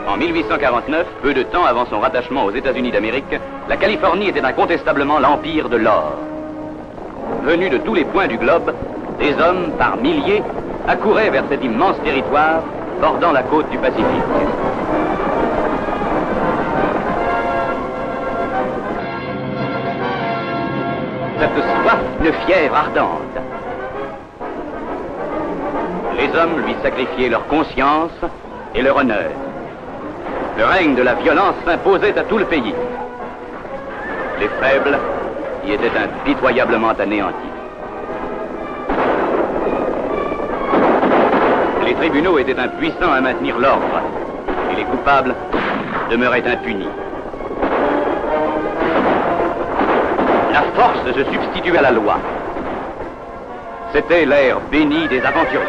En 1849, peu de temps avant son rattachement aux États-Unis d'Amérique, la Californie était incontestablement l'empire de l'or. Venus de tous les points du globe, des hommes, par milliers, accouraient vers cet immense territoire bordant la côte du Pacifique. Cette soif, une fièvre ardente. Les hommes lui sacrifiaient leur conscience et leur honneur. Le règne de la violence s'imposait à tout le pays. Les faibles y étaient impitoyablement anéantis. Les tribunaux étaient impuissants à maintenir l'ordre, et les coupables demeuraient impunis. La force se substitue à la loi. C'était l'ère bénie des aventuriers.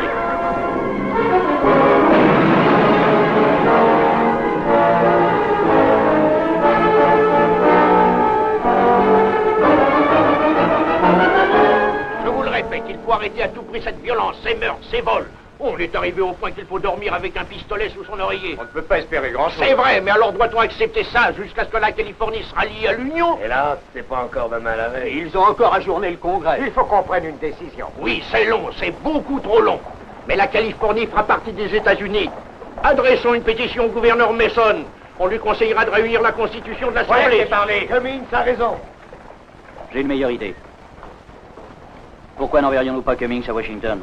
Il faut arrêter à tout prix cette violence, ces meurtres, ces vols. On est arrivé au point qu'il faut dormir avec un pistolet sous son oreiller. On ne peut pas espérer grand-chose. C'est vrai, mais alors doit-on accepter ça jusqu'à ce que la Californie sera liée à l'Union? Et là, c'est pas encore demain la veille. Ils ont encore ajourné le Congrès. Il faut qu'on prenne une décision. Oui, c'est long, c'est beaucoup trop long. Mais la Californie fera partie des États-Unis. Adressons une pétition au gouverneur Mason. On lui conseillera de réunir la constitution de l'Assemblée. Ouais, parlé. Cummings a raison. J'ai une meilleure idée. Pourquoi n'enverrions-nous pas Cummings à Washington?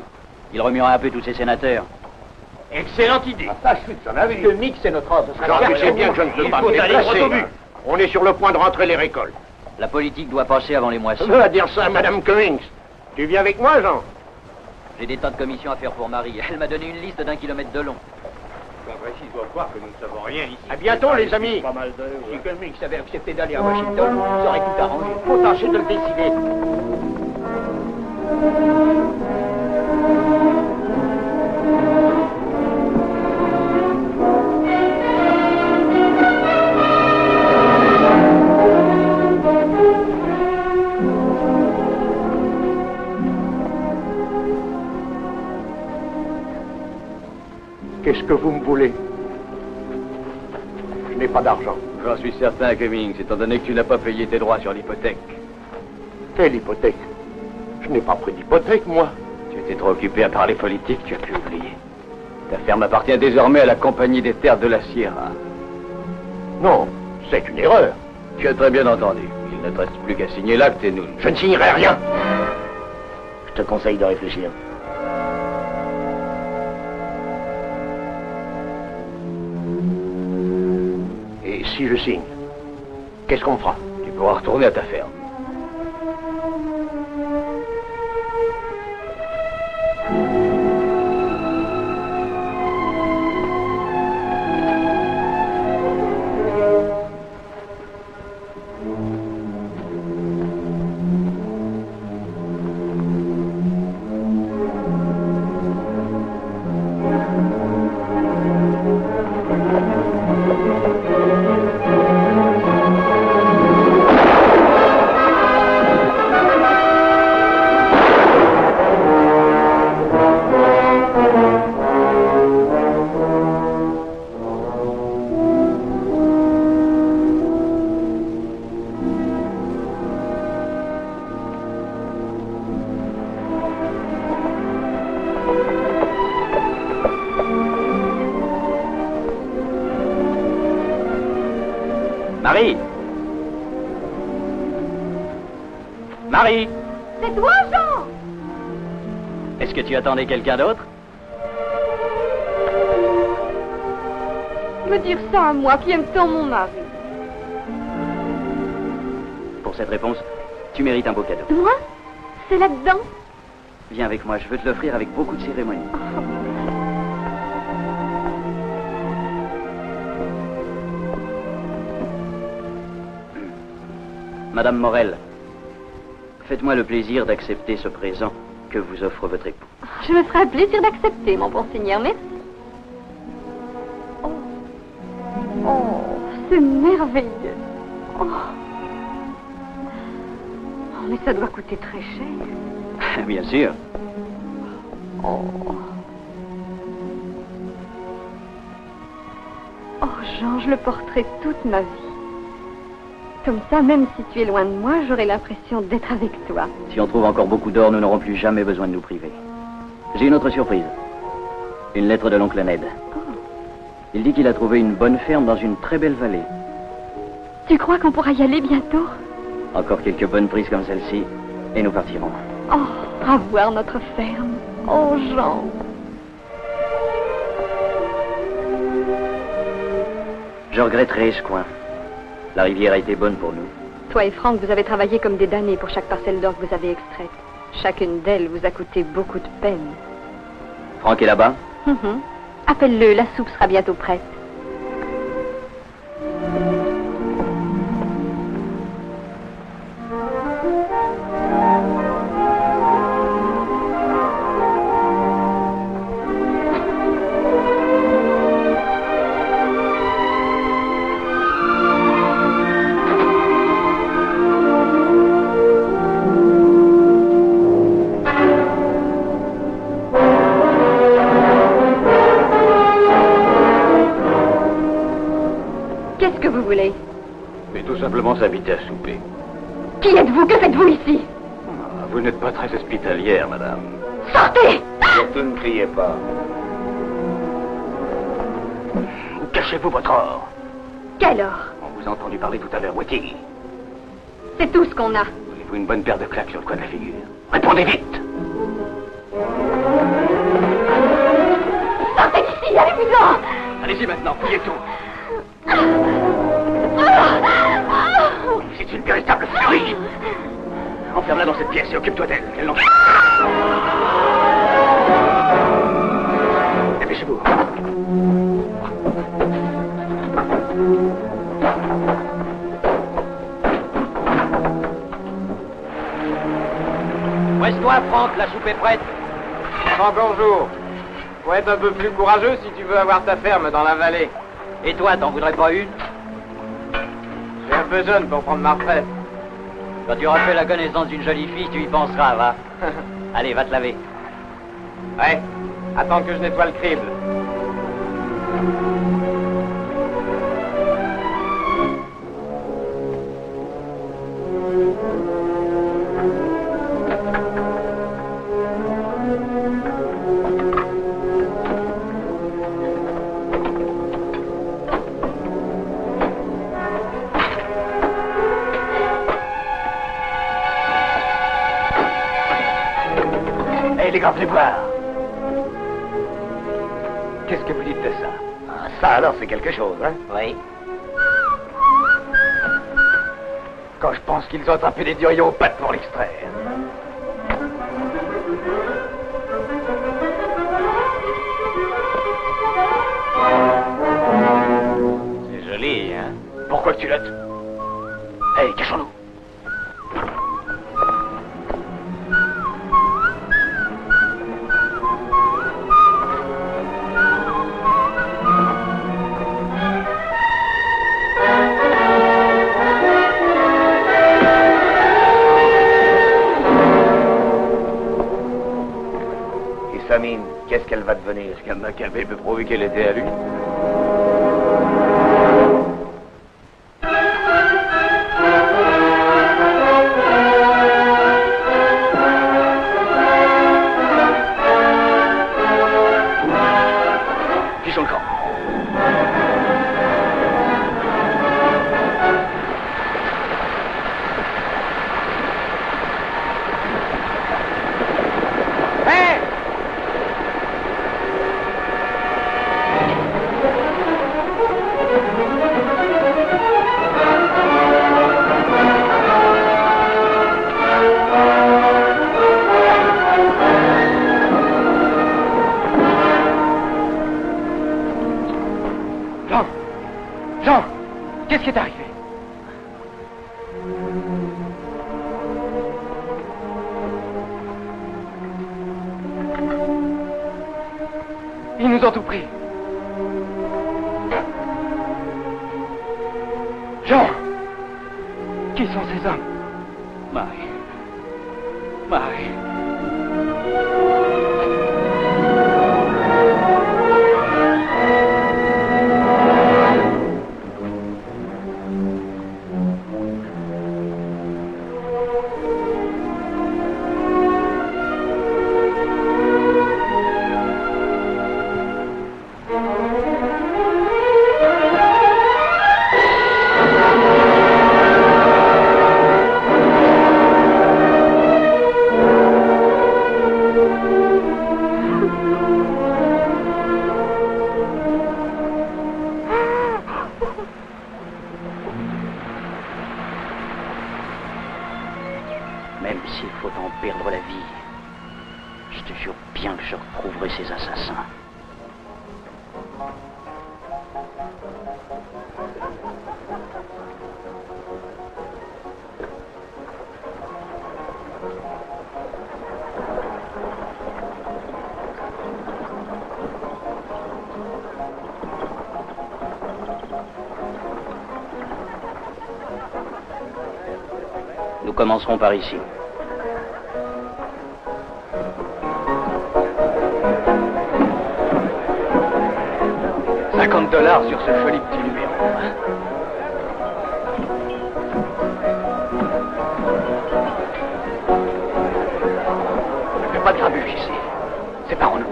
Il remuera un peu tous ses sénateurs. Excellente idée. Ça, je suis de son avis. Cummings, c'est notre ordre. Tu sais bien que je ne peux pas me déplacer. On est sur le point de rentrer les récoltes. La politique doit passer avant les moissons. On va dire ça à Madame Cummings. Tu viens avec moi, Jean? J'ai des tas de commissions à faire pour Marie. Elle m'a donné une liste d'1 kilomètre de long. Il doit croire que nous ne savons rien ici. À bientôt, les amis. Pas mal d'heures. Si Cummings avait accepté d'aller à Washington, ça aurait tout arrangé. Faut tâcher de le décider. Qu'est-ce que vous me voulez? Je n'ai pas d'argent. J'en suis certain, Cummings, étant donné que tu n'as pas payé tes droits sur l'hypothèque. Quelle hypothèque? Je n'ai pas pris d'hypothèque, moi. Tu étais trop occupé à parler politique, tu as pu oublier. Ta ferme appartient désormais à la Compagnie des Terres de la Sierra. Non, c'est une erreur. Tu as très bien entendu. Il ne te reste plus qu'à signer l'acte et nous... Je ne signerai rien. Je te conseille de réfléchir. Et si je signe, qu'est-ce qu'on fera? Tu pourras retourner à ta ferme. Marie! Marie! C'est toi, Jean! Est-ce que tu attendais quelqu'un d'autre? Me dire ça à moi qui aime tant mon mari. Pour cette réponse, tu mérites un beau cadeau. Moi? C'est là-dedans? Viens avec moi, je veux te l'offrir avec beaucoup de cérémonie. Madame Morel, faites-moi le plaisir d'accepter ce présent que vous offre votre époux. Je me ferai un plaisir d'accepter, mon bon seigneur, merci. Oh, oh, c'est merveilleux. Oh. Oh, mais ça doit coûter très cher. Bien sûr. Oh. Oh, Jean, je le porterai toute ma vie. Comme ça, même si tu es loin de moi, j'aurai l'impression d'être avec toi. Si on trouve encore beaucoup d'or, nous n'aurons plus jamais besoin de nous priver. J'ai une autre surprise. Une lettre de l'oncle Ned. Oh. Il dit qu'il a trouvé une bonne ferme dans une très belle vallée. Tu crois qu'on pourra y aller bientôt? Encore quelques bonnes prises comme celle-ci, et nous partirons. Oh, à voir notre ferme. Oh, Jean. Je regretterai ce coin. La rivière a été bonne pour nous. Toi et Franck, vous avez travaillé comme des damnés pour chaque parcelle d'or que vous avez extraite. Chacune d'elles vous a coûté beaucoup de peine. Franck est là-bas? Appelle-le, la soupe sera bientôt prête. Qu'est-ce que vous voulez? Mais tout simplement s'inviter à souper. Qui êtes-vous? Que faites-vous ici? Vous n'êtes pas très hospitalière, madame. Sortez! Surtout ne criez pas. Où cachez-vous votre or? Quel or? On vous a entendu parler tout à l'heure, Wettig. C'est tout ce qu'on a. Voulez-vous une bonne paire de claques sur le coin de la figure? Répondez vite! Sortez d'ici, allez-vous-en! Allez-y maintenant, fouillez tout! C'est une véritable furie! Enferme-la dans cette pièce et occupe-toi d'elle, qu'elle n'en... Dépêchez-vous. Reste-toi, Franck, la soupe est prête. Encore jour. Faut être un peu plus courageux si tu veux avoir ta ferme dans la vallée. Et toi, t'en voudrais pas une? Je suis un peu jeune pour prendre ma retraite. Quand tu auras fait la connaissance d'une jolie fille, tu y penseras, va. Allez, va te laver. Ouais, attends que je nettoie le crible. Hé, les gars, venez voir. Qu'est-ce que vous dites de ça? Ah, ça alors, c'est quelque chose, hein? Oui. Quand je pense qu'ils ont attrapé des duriers aux pattes pour l'extraire. C'est joli, hein? Pourquoi que tu l'as... Hé, cachons-nous. Samine, qu'est-ce qu'elle va devenir? Est-ce qu'un Maccabée peut prouver qu'elle était à lui? Fichons le camp. Qu'est-ce qui est arrivé? Ils nous ont tout pris. Jean! Qui sont ces hommes? Marie. Marie. Même s'il faut en perdre la vie, je te jure bien que je retrouverai ces assassins. Nous commencerons par ici. $50 sur ce joli petit numéro. Ne fais pas de grabuge ici. Séparons-nous.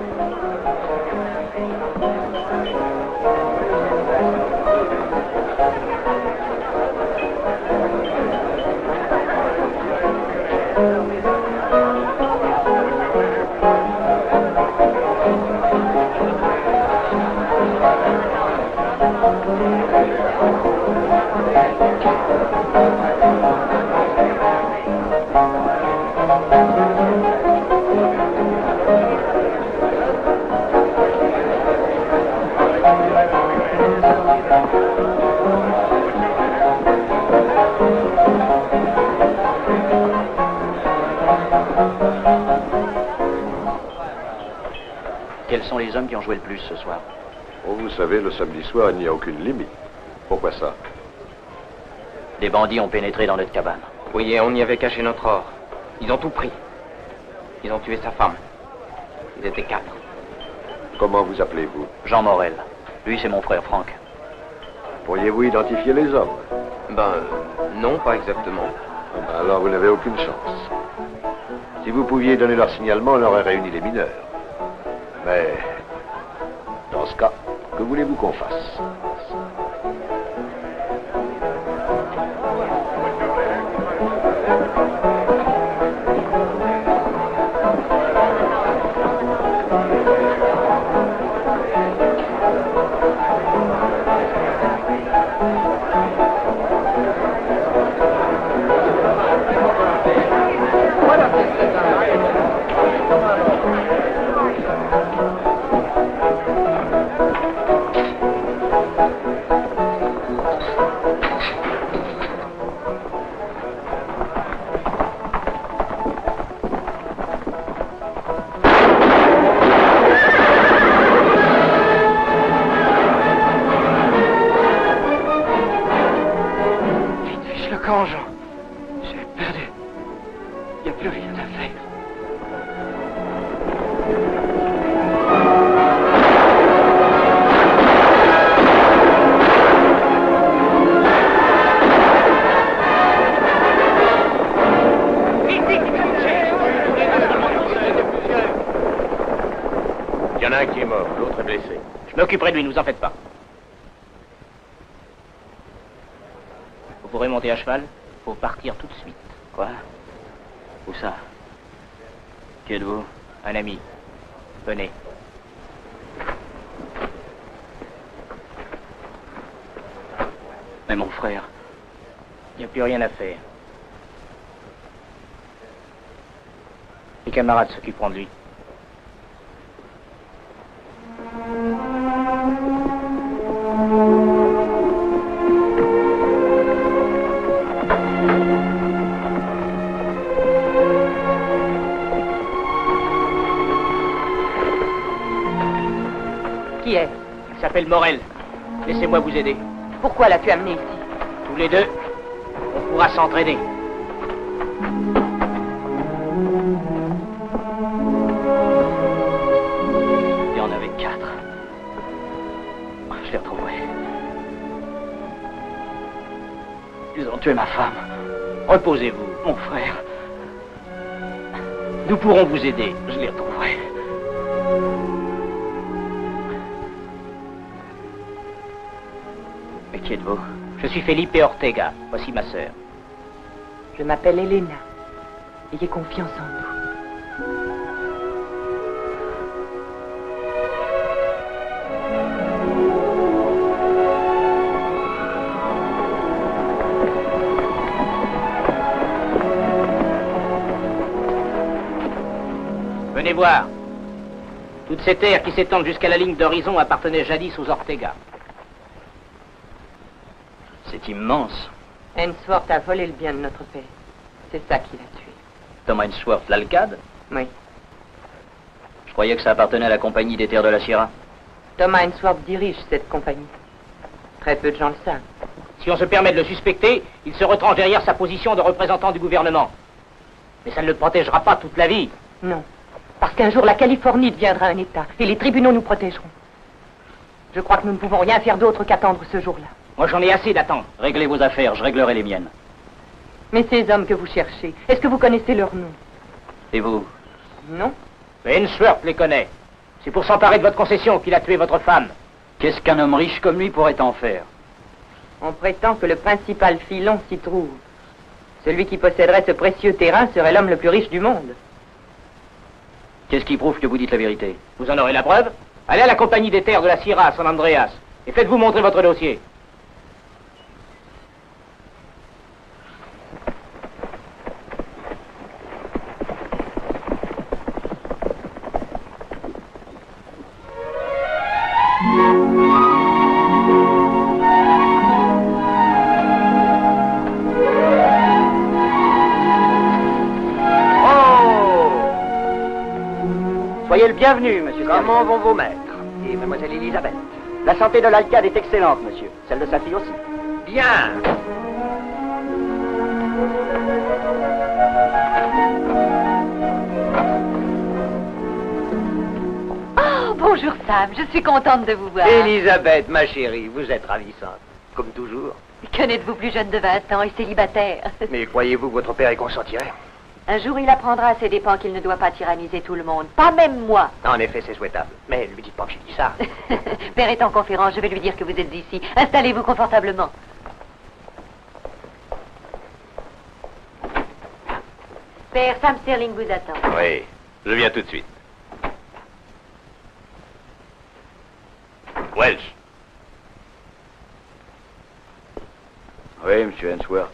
Quels sont les hommes qui ont joué le plus ce soir? Oh, vous savez, le samedi soir, il n'y a aucune limite. Pourquoi ça? Des bandits ont pénétré dans notre cabane. Oui, et on y avait caché notre or. Ils ont tout pris. Ils ont tué sa femme. Ils étaient 4. Comment vous appelez-vous? Jean Morel. Lui, c'est mon frère Franck. Pourriez-vous identifier les hommes? Non, pas exactement. Alors vous n'avez aucune chance. Si vous pouviez donner leur signalement, on aurait réuni les mineurs. Mais, dans ce cas, que voulez-vous qu'on fasse? Je m'occuperai de lui, ne vous en faites pas. Vous pourrez monter à cheval? Faut partir tout de suite. Quoi? Où ça? Qui êtes-vous? Un ami. Venez. Mais mon frère... Il n'y a plus rien à faire. Les camarades s'occuperont de lui. Qui est? Il s'appelle Morel. Laissez-moi vous aider. Pourquoi l'as-tu amené ici? Tous les deux, on pourra s'entraider. Il y en avait 4. Je les retrouverai. Ils ont tué ma femme. Reposez-vous, mon frère. Nous pourrons vous aider. Je les retrouverai. Mais qui êtes-vous? Je suis Felipe Ortega. Voici ma sœur. Je m'appelle Elena. Ayez confiance en nous. Venez voir. Toutes ces terres qui s'étendent jusqu'à la ligne d'horizon appartenaient jadis aux Ortega. C'est immense. Ainsworth a volé le bien de notre père. C'est ça qui l'a tué. Thomas Ainsworth, l'Alcade? Oui. Je croyais que ça appartenait à la compagnie des terres de la Sierra. Thomas Ainsworth dirige cette compagnie. Très peu de gens le savent. Si on se permet de le suspecter, il se retranche derrière sa position de représentant du gouvernement. Mais ça ne le protégera pas toute la vie. Non. Parce qu'un jour, la Californie deviendra un État, et les tribunaux nous protégeront. Je crois que nous ne pouvons rien faire d'autre qu'attendre ce jour-là. Moi, j'en ai assez d'attendre. Réglez vos affaires, je réglerai les miennes. Mais ces hommes que vous cherchez, est-ce que vous connaissez leur nom? Et vous? Non. Ainsworth les connaît. C'est pour s'emparer de votre concession qu'il a tué votre femme. Qu'est-ce qu'un homme riche comme lui pourrait en faire? On prétend que le principal filon s'y trouve. Celui qui posséderait ce précieux terrain serait l'homme le plus riche du monde. Qu'est-ce qui prouve que vous dites la vérité? Vous en aurez la preuve? Allez à la compagnie des terres de la Sierra à San Andreas et faites-vous montrer votre dossier. Soyez le bienvenu, monsieur. Comment vont vos maîtres? Et mademoiselle Elisabeth. La santé de l'Alcade est excellente, monsieur. Celle de sa fille aussi. Bien. Oh, bonjour Sam, je suis contente de vous voir. Elisabeth, ma chérie, vous êtes ravissante. Comme toujours. Que n'êtes-vous plus jeune de 20 ans et célibataire? Mais croyez-vous que votre père y consentirait? Un jour, il apprendra à ses dépens qu'il ne doit pas tyranniser tout le monde, pas même moi. En effet, c'est souhaitable. Mais lui dites pas que j'ai dit ça. Père est en conférence, je vais lui dire que vous êtes ici. Installez-vous confortablement. Père, Sam Sterling vous attend. Oui, je viens tout de suite. Welch. Oui, monsieur Ainsworth.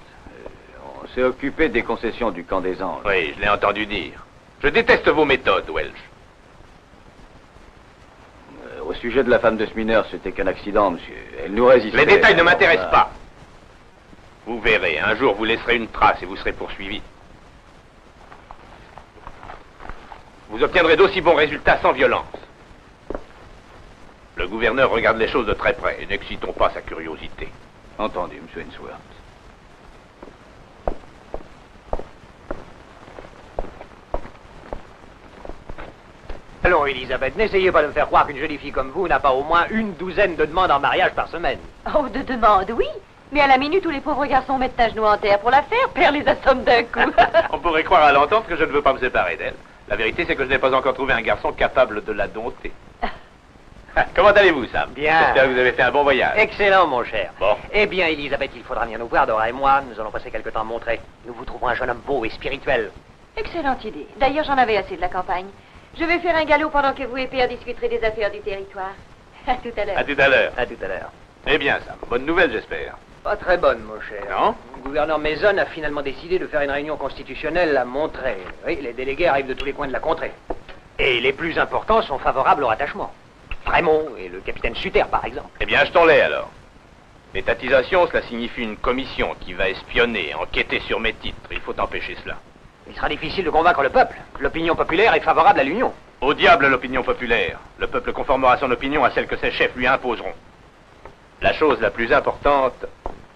On s'est occupé des concessions du camp des Anges. Oui, je l'ai entendu dire. Je déteste vos méthodes, Welch. Au sujet de la femme de Sminer, c'était qu'un accident, monsieur. Elle nous résistait. Les détails ne m'intéressent pas. Vous verrez, un jour vous laisserez une trace et vous serez poursuivi. Vous obtiendrez d'aussi bons résultats sans violence. Le gouverneur regarde les choses de très près et n'excitons pas sa curiosité. Entendu, monsieur Ainsworth. Allons, Elisabeth, n'essayez pas de me faire croire qu'une jolie fille comme vous n'a pas au moins une douzaine de demandes en mariage par semaine. Oh, de demande, oui. Mais à la minute où les pauvres garçons mettent à genoux en terre pour la faire, père les assomme d'un coup. On pourrait croire à l'entendre que je ne veux pas me séparer d'elle. La vérité, c'est que je n'ai pas encore trouvé un garçon capable de la dompter. Comment allez-vous, Sam? Bien. J'espère que vous avez fait un bon voyage. Excellent, mon cher. Bon. Eh bien, Elisabeth, il faudra venir nous voir, Dora et moi. Nous allons passer quelque temps à Monterey. Nous vous trouverons un jeune homme beau et spirituel. Excellente idée. D'ailleurs, j'en avais assez de la campagne. Je vais faire un galop pendant que vous et père discuterez des affaires du territoire. À tout à l'heure. À tout à l'heure. À tout à l'heure. Eh bien, Sam, bonne nouvelle, j'espère. Pas très bonne, mon cher. Non? Le gouverneur Mason a finalement décidé de faire une réunion constitutionnelle à Monterey. Oui, les délégués arrivent de tous les coins de la contrée. Et les plus importants sont favorables au rattachement. Frémont et le capitaine Sutter, par exemple. Eh bien, achetons-les, alors. L'étatisation, cela signifie une commission qui va espionner, enquêter sur mes titres. Il faut empêcher cela. Il sera difficile de convaincre le peuple. L'opinion populaire est favorable à l'union. Au diable l'opinion populaire. Le peuple conformera son opinion à celle que ses chefs lui imposeront. La chose la plus importante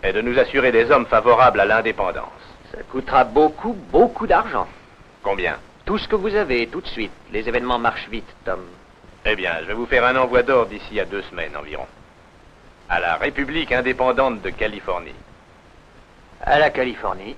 est de nous assurer des hommes favorables à l'indépendance. Ça coûtera beaucoup, beaucoup d'argent. Combien? Tout ce que vous avez, tout de suite. Les événements marchent vite, Tom. Eh bien, je vais vous faire un envoi d'ordre d'ici à 2 semaines environ. À la République indépendante de Californie. À la Californie.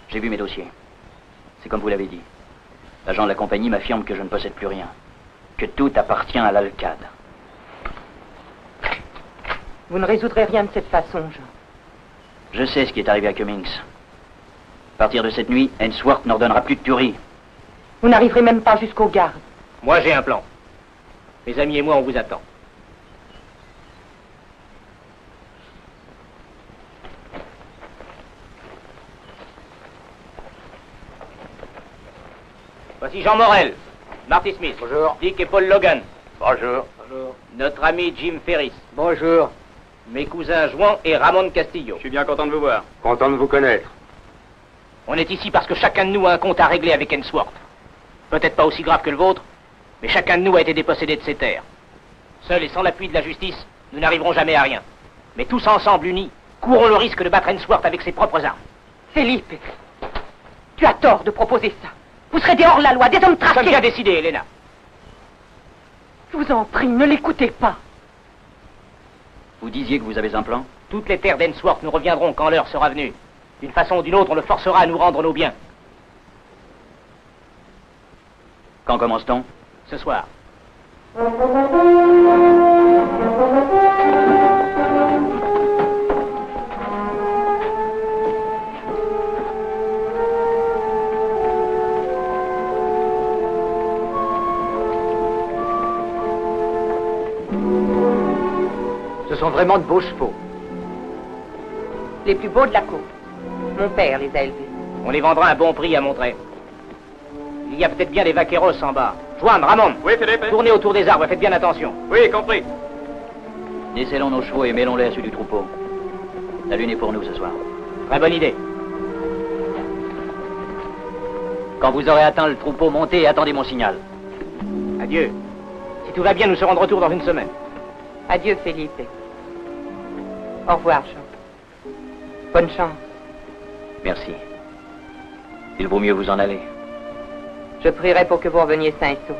J'ai vu mes dossiers. C'est comme vous l'avez dit. L'agent de la compagnie m'affirme que je ne possède plus rien. Que tout appartient à l'Alcade. Vous ne résoudrez rien de cette façon, Jean. Je sais ce qui est arrivé à Cummings. À partir de cette nuit, Ainsworth n'ordonnera plus de tuerie. Vous n'arriverez même pas jusqu'aux gardes. Moi, j'ai un plan. Mes amis et moi, on vous attend. Voici Jean Morel, Marty Smith. Bonjour. Dick et Paul Logan. Bonjour. Bonjour. Notre ami Jim Ferris. Bonjour. Mes cousins Juan et Ramon Castillo. Je suis bien content de vous voir. Content de vous connaître. On est ici parce que chacun de nous a un compte à régler avec Ainsworth. Peut-être pas aussi grave que le vôtre, mais chacun de nous a été dépossédé de ses terres. Seuls et sans l'appui de la justice, nous n'arriverons jamais à rien. Mais tous ensemble, unis, courons le risque de battre Ainsworth avec ses propres armes. Felipe, tu as tort de proposer ça. Vous serez des hors-la-loi, des hommes Nous sommes traqués. bien décidés, Helena. Je vous en prie, ne l'écoutez pas. Vous disiez que vous avez un plan? Toutes les terres d'Ainsworth nous reviendront quand l'heure sera venue. D'une façon ou d'une autre, on le forcera à nous rendre nos biens. Quand commence-t-on? Ce soir. Ce sont vraiment de beaux chevaux. Les plus beaux de la côte. Mon père les a élevés. On les vendra à un bon prix à Monterey. Il y a peut-être bien des vaqueros en bas. Juan, Ramon. Oui, Philippe. Tournez autour des arbres, faites bien attention. Oui, compris. Décellons nos chevaux et mêlons-les à ceux du troupeau. La lune est pour nous ce soir. Très bonne idée. Quand vous aurez atteint le troupeau, montez et attendez mon signal. Adieu. Si tout va bien, nous serons de retour dans une semaine. Adieu, Felipe. Au revoir, Jean. Bonne chance. Merci. Il vaut mieux vous en aller. Je prierai pour que vous reveniez sains et saufs.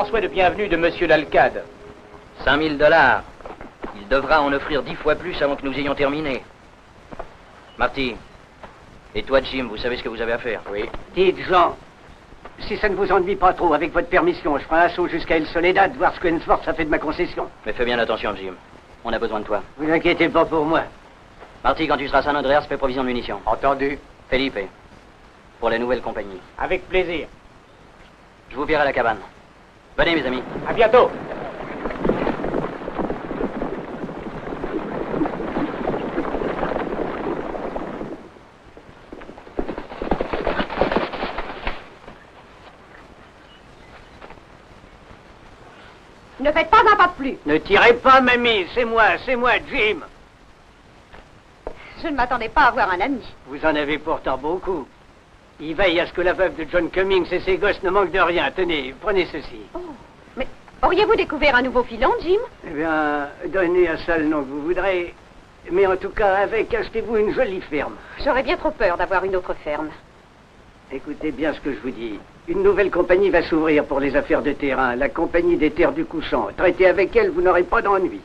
Souhait de bienvenue de Monsieur l'Alcade. 5 000 $. Il devra en offrir 10 fois plus avant que nous ayons terminé. Marty, et toi, Jim, vous savez ce que vous avez à faire? Oui. Dites, Jean, si ça ne vous ennuie pas trop, avec votre permission, je ferai un saut jusqu'à El Soledad, voir ce que Hensworth a fait de ma concession. Mais fais bien attention, Jim. On a besoin de toi. Vous inquiétez pas pour moi. Marty, quand tu seras à San Andreas, fais provision de munitions. Entendu. Felipe, pour la nouvelle compagnie. Avec plaisir. Je vous verrai à la cabane. Venez, mes amis. À bientôt. Ne faites pas un pas de plus. Ne tirez pas, mamie, c'est moi, Jim. Je ne m'attendais pas à voir un ami. Vous en avez pourtant beaucoup. Il veille à ce que la veuve de John Cummings et ses gosses ne manquent de rien. Tenez, prenez ceci. Oh, mais auriez-vous découvert un nouveau filon, Jim? Eh bien, donnez à ça le nom que vous voudrez. Mais en tout cas, avec, achetez-vous une jolie ferme. J'aurais bien trop peur d'avoir une autre ferme. Écoutez bien ce que je vous dis. Une nouvelle compagnie va s'ouvrir pour les affaires de terrain, la compagnie des terres du couchant. Traitez avec elle, vous n'aurez pas d'ennui.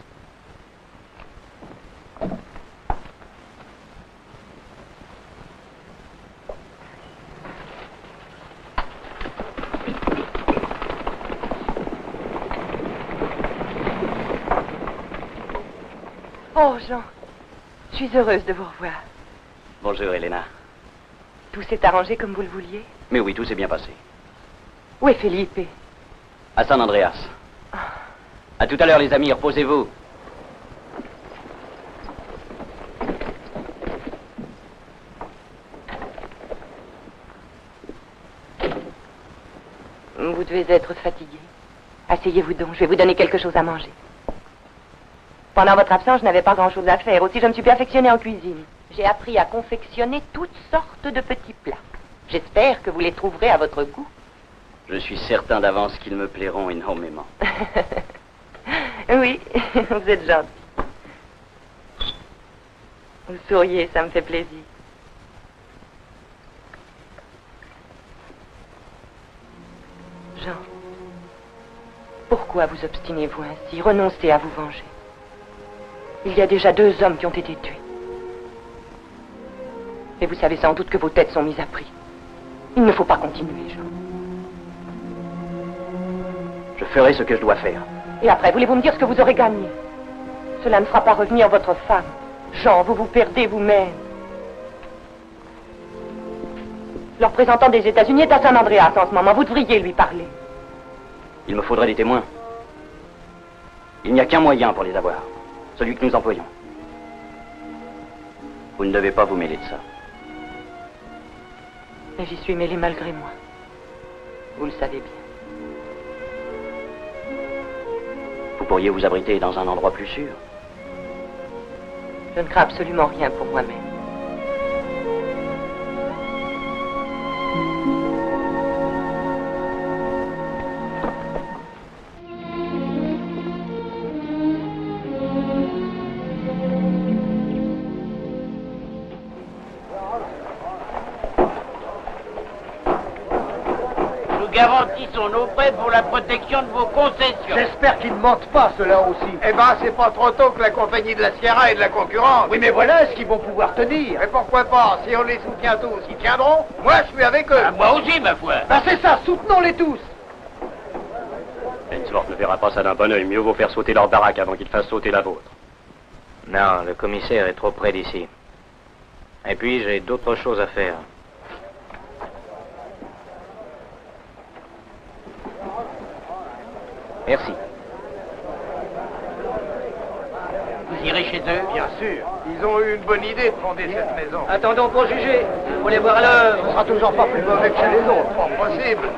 Oh, Jean, je suis heureuse de vous revoir. Bonjour, Elena. Tout s'est arrangé comme vous le vouliez? Mais oui, tout s'est bien passé. Où est Felipe? À San Andreas. À tout à l'heure, les amis, reposez-vous. Vous devez être fatigué. Asseyez-vous donc, je vais vous donner quelque chose à manger. Pendant votre absence, je n'avais pas grand-chose à faire. Aussi, je me suis perfectionnée en cuisine. J'ai appris à confectionner toutes sortes de petits plats. J'espère que vous les trouverez à votre goût. Je suis certain d'avance qu'ils me plairont énormément. Oui, vous êtes gentil. Vous souriez, ça me fait plaisir. Jean, pourquoi vous obstinez-vous ainsi? Renoncez à vous venger. Il y a déjà 2 hommes qui ont été tués. Et vous savez sans doute que vos têtes sont mises à prix. Il ne faut pas continuer, Jean. Je ferai ce que je dois faire. Et après, voulez-vous me dire ce que vous aurez gagné? Cela ne fera pas revenir votre femme. Jean, vous vous perdez vous-même. Le représentant des États-Unis est à San Andreas en ce moment. Vous devriez lui parler. Il me faudrait des témoins. Il n'y a qu'un moyen pour les avoir. Celui que nous employons. Vous ne devez pas vous mêler de ça. Mais j'y suis mêlée malgré moi. Vous le savez bien. Vous pourriez vous abriter dans un endroit plus sûr. Je ne crains absolument rien pour moi-même. Garantissons nos prêts pour la protection de vos concessions. J'espère qu'ils ne mentent pas, ceux-là aussi. Eh ben, c'est pas trop tôt que la compagnie de la Sierra et de la concurrence. Oui, mais voilà ce qu'ils vont pouvoir tenir. Mais pourquoi pas? Si on les soutient tous, ils tiendront. Moi, je suis avec eux. Ah, moi aussi, ma foi. Ben c'est ça, soutenons-les tous. Hensworth ne verra pas ça d'un bon oeil. Mieux vaut faire sauter leur baraque avant qu'ils fassent sauter la vôtre. Non, le commissaire est trop près d'ici. Et puis, j'ai d'autres choses à faire. Merci. Vous irez chez eux? Bien sûr. Ils ont eu une bonne idée de fonder cette maison. Attendons pour juger. Faut les voir à l'œuvre. On sera toujours pas plus mauvais que chez les autres. Pas possible.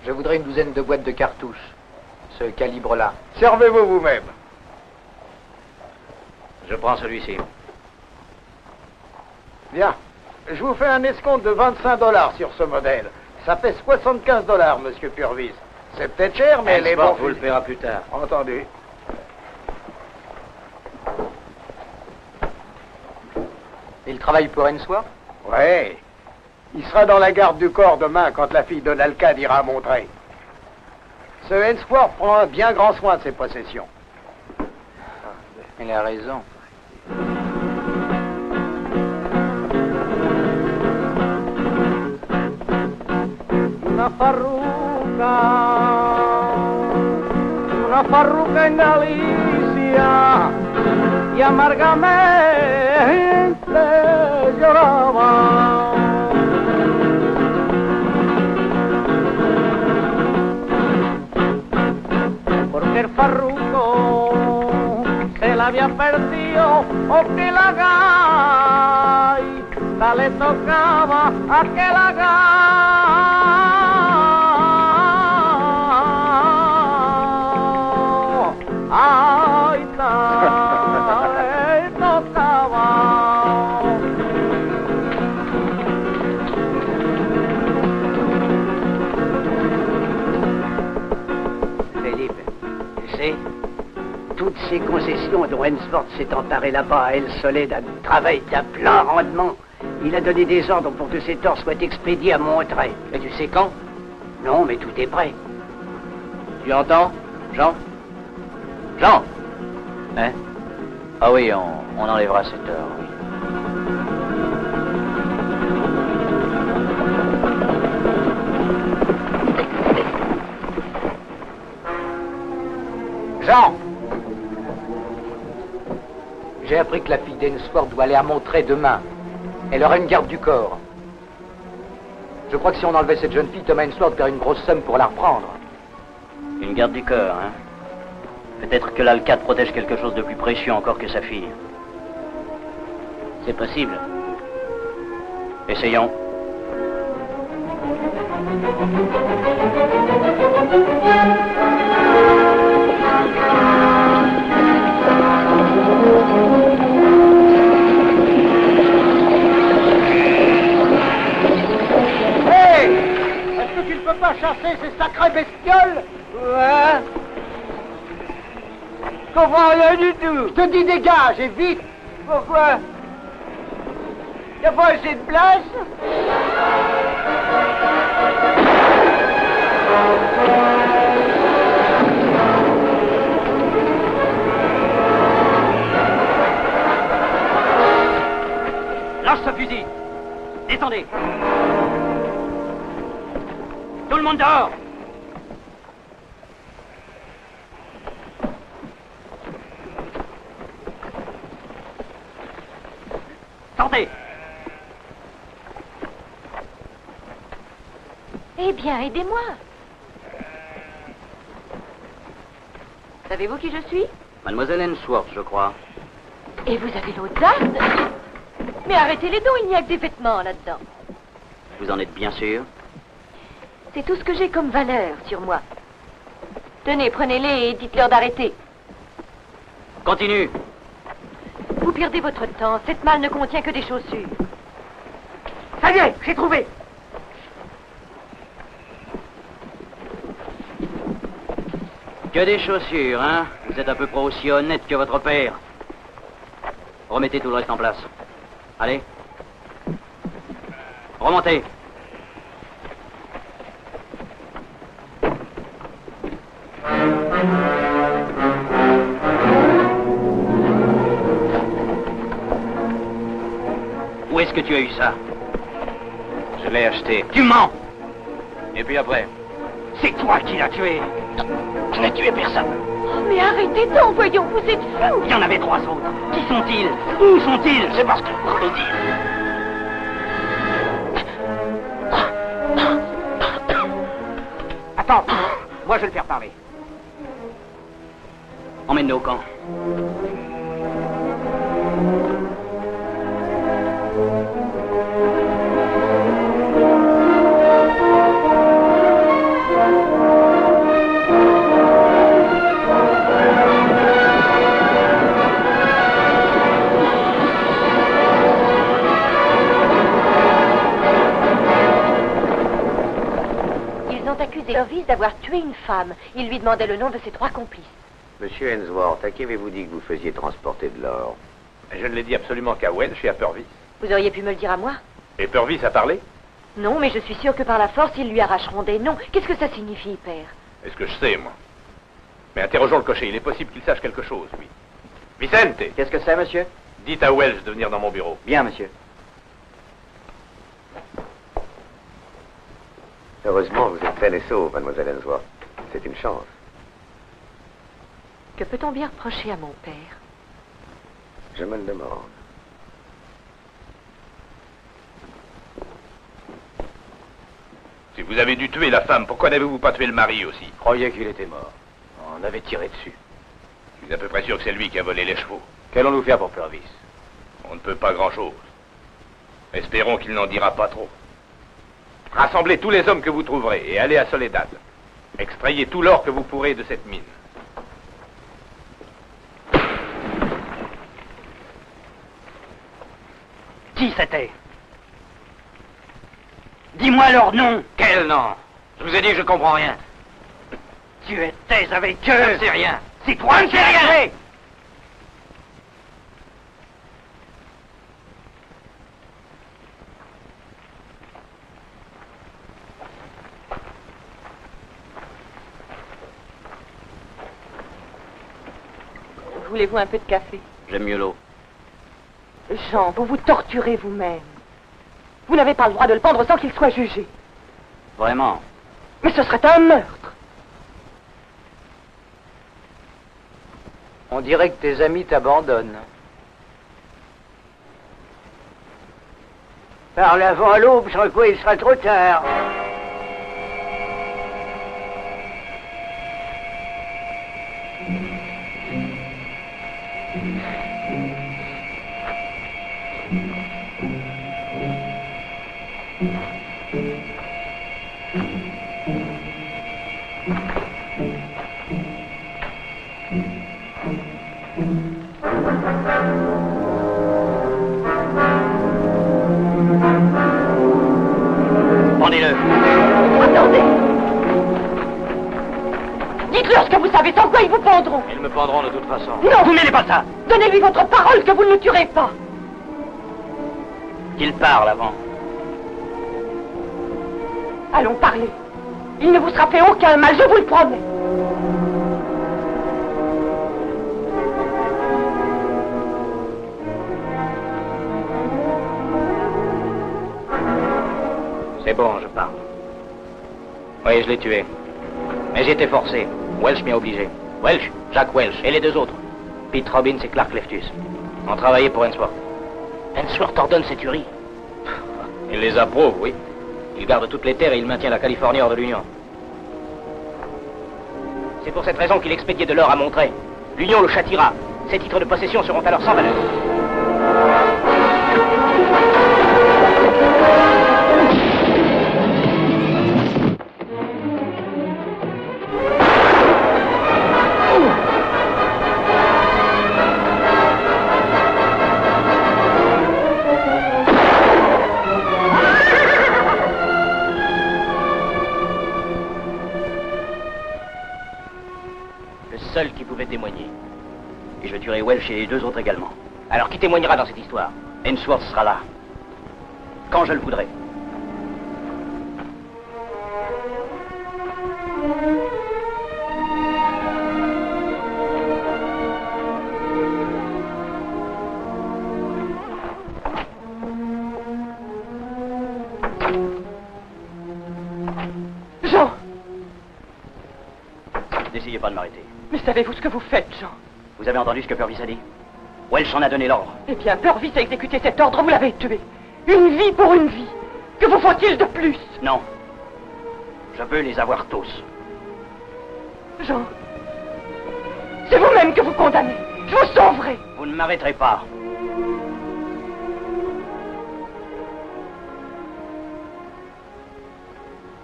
Je voudrais une douzaine de boîtes de cartouches. Ce calibre-là. Servez-vous vous-même. Je prends celui-ci. Bien. Je vous fais un escompte de 25 $ sur ce modèle. Ça fait 75 $, monsieur Purvis. C'est peut-être cher, mais les bons vous le paiera plus tard. Entendu. Et il travaille pour Ainsworth? Ouais. Il sera dans la garde du corps demain quand la fille de l'Alcade ira à Monterey. Ce Ainsworth prend un bien grand soin de ses possessions. Il a raison. Una farruca en Galicia y amargamente lloraba. Porque el farruco se la había perdido o que la gaita le tocaba a que la gaita le tocaba. Philippe, tu sais, toutes ces concessions dont Ainsworth s'est emparé là-bas à El Soled, un travail d'un plein rendement. Il a donné des ordres pour que ces torts soient expédiés à Monterey. Et tu sais quand? Non, mais tout est prêt. Tu entends, Jean? Jean! Hein? Ah oui, on enlèvera cette heure, oui. Jean! J'ai appris que la fille d'Ainsworth doit aller à Monterey demain. Elle aura une garde du corps. Je crois que si on enlevait cette jeune fille, Thomas Ainsworth perd une grosse somme pour la reprendre. Une garde du corps, hein? Peut-être que l'Alcade protège quelque chose de plus précieux encore que sa fille. C'est possible. Essayons. Hey! Est-ce que tu ne peux pas chasser ces sacrées bestioles? Ouais. Je comprends rien du tout. Je te dis dégage, et vite. Pourquoi? Y a pas assez de place? Lâche ce fusil! Descendez! Tout le monde dehors! Sortez! Eh bien, aidez-moi. Savez-vous qui je suis? Mademoiselle Ainsworth, je crois. Et vous avez l'audace? Mais arrêtez les dons, il n'y a que des vêtements là-dedans. Vous en êtes bien sûr? C'est tout ce que j'ai comme valeur sur moi. Tenez, prenez-les et dites-leur d'arrêter. Continue! Vous perdez votre temps. Cette malle ne contient que des chaussures. Ça y est, j'ai trouvé. Que des chaussures, hein? Vous êtes à peu près aussi honnête que votre père. Remettez tout le reste en place. Allez. Remontez. Où est-ce que tu as eu ça? Je l'ai acheté. Tu mens! Et puis après? C'est toi qui l'as tué! Je n'ai tué personne! Oh, mais arrêtez donc, voyons, vous êtes fous! Il y en avait 3 autres. Qui sont-ils? Où sont-ils? C'est parce que vous le dire. Attends, moi je vais le faire parler. Emmène-le au camp. Service d'avoir tué une femme. Il lui demandait le nom de ses 3 complices. Monsieur Ainsworth, à qui avez-vous dit que vous faisiez transporter de l'or? Je ne l'ai dit absolument qu'à Welsh et à Purvis. Vous auriez pu me le dire à moi? Et Purvis a parlé? Non, mais je suis sûre que par la force, ils lui arracheront des noms. Qu'est-ce que ça signifie, père? Est-ce que je sais, moi? Mais interrogeons le cocher, il est possible qu'il sache quelque chose, lui. Vicente! Qu'est-ce que c'est, monsieur? Dites à Welch de venir dans mon bureau. Bien, monsieur. Heureusement, vous êtes saine et sauve, mademoiselle Ainsworth. C'est une chance. Que peut-on bien reprocher à mon père? Je me le demande. Si vous avez dû tuer la femme, pourquoi n'avez-vous pas tué le mari aussi? Je croyais qu'il était mort. On avait tiré dessus. Je suis à peu près sûr que c'est lui qui a volé les chevaux. Qu'allons-nous faire pour Purvis? On ne peut pas grand-chose. Espérons qu'il n'en dira pas trop. Rassemblez tous les hommes que vous trouverez et allez à Soledad. Extrayez tout l'or que vous pourrez de cette mine. Qui c'était? Dis-moi leur nom. Quel nom? Je vous ai dit que je comprends rien. Tu étais avec eux. Je ne sais rien. C'est toi qui sais rien. Voulez-vous un peu de café? J'aime mieux l'eau. Jean, vous vous torturez vous-même. Vous n'avez pas le droit de le pendre sans qu'il soit jugé. Vraiment? Mais ce serait un meurtre. On dirait que tes amis t'abandonnent. Par l'avant à l'aube, sans quoi il sera trop tard. Pendez-le. Attendez. Dites-leur ce que vous savez, sans quoi ils vous pendront. Ils me pendront de toute façon. Non, vous mêlez pas ça. Donnez-lui votre parole que vous ne le tuerez pas. Qu'il parle avant. Allons, parlez. Il ne vous sera fait aucun mal, je vous le promets. C'est bon, je parle. Oui, je l'ai tué. Mais j'ai été forcé. Welch m'y a obligé. Welch, Jack Welch, et les deux autres. Pete Robbins et Clark Leftus. Ont travaillé pour Ainsworth. Ainsworth ordonne ces tueries. Il les approuve, oui. Il garde toutes les terres et il maintient la Californie hors de l'Union. C'est pour cette raison qu'il expédiait de l'or à Monterey. L'Union le châtira. Ses titres de possession seront alors sans valeur. Seul qui pouvait témoigner. Et je tuerai Welch et les deux autres également. Alors qui témoignera dans cette histoire? Ainsworth sera là. Quand je le voudrai. Jean! N'essayez pas de m'arrêter. Mais savez-vous ce que vous faites, Jean? Vous avez entendu ce que Purvis a dit? Welch en a donné l'ordre. Eh bien, Purvis a exécuté cet ordre, vous l'avez tué. Une vie pour une vie. Que vous faut-il de plus? Non. Je veux les avoir tous. Jean, c'est vous-même que vous condamnez. Je vous sauverai. Vous ne m'arrêterez pas.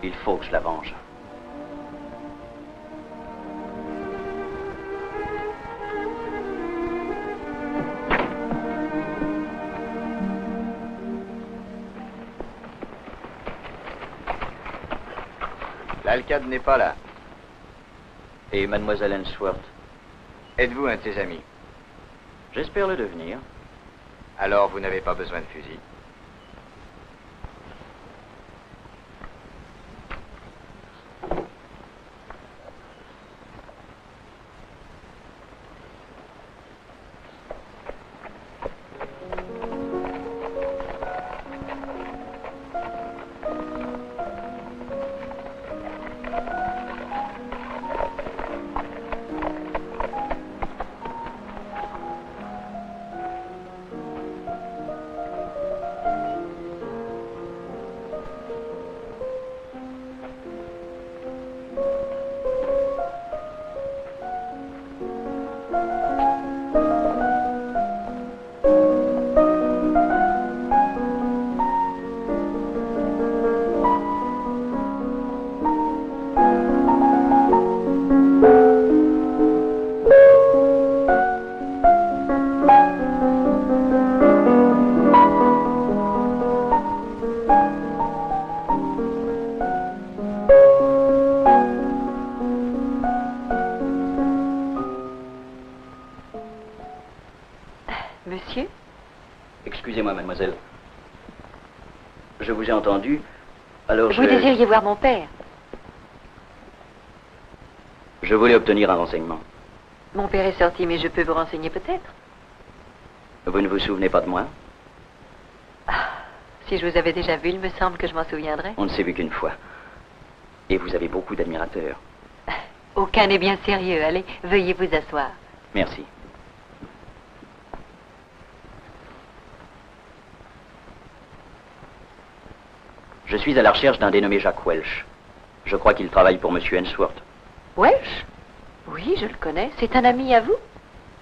Il faut que je la venge. L'Alcade n'est pas là. Et mademoiselle Ainsworth? Êtes-vous un de ses amis? J'espère le devenir. Alors vous n'avez pas besoin de fusil. Monsieur? Excusez-moi, mademoiselle. Je vous ai entendu, alors Vous désiriez voir mon père? Je voulais obtenir un renseignement. Mon père est sorti, mais je peux vous renseigner peut-être. Vous ne vous souvenez pas de moi? Si je vous avais déjà vu, il me semble que je m'en souviendrais. On ne s'est vu qu'une fois. Et vous avez beaucoup d'admirateurs. Aucun n'est bien sérieux. Allez, veuillez vous asseoir. Merci. Je suis à la recherche d'un dénommé Jacques Welch. Je crois qu'il travaille pour Monsieur Ainsworth. Welch? Oui, je le connais. C'est un ami à vous?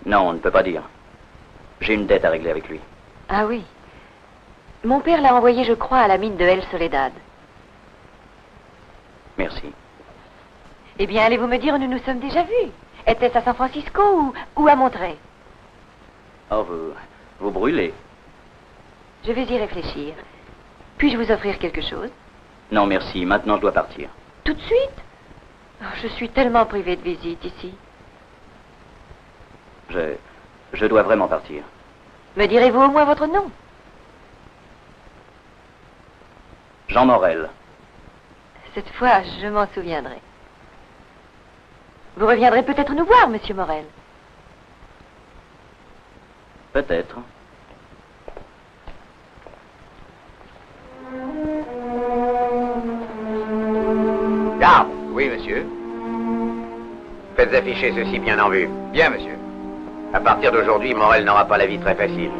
Non, on ne peut pas dire. J'ai une dette à régler avec lui. Ah oui. Mon père l'a envoyé, je crois, à la mine de El Soledad. Merci. Eh bien, allez-vous me dire où nous nous sommes déjà vus? Était-ce à San Francisco ou à Monterey? Oh, vous brûlez. Je vais y réfléchir. Puis-je vous offrir quelque chose? Non, merci. Maintenant, je dois partir. Tout de suite? Oh, je suis tellement privée de visite ici. Je dois vraiment partir. Me direz-vous au moins votre nom? Jean Morel. Cette fois, je m'en souviendrai. Vous reviendrez peut-être nous voir, Monsieur Morel. Peut-être. Garde! Oui, monsieur. Faites afficher ceci bien en vue. Bien, monsieur. À partir d'aujourd'hui, Morel n'aura pas la vie très facile.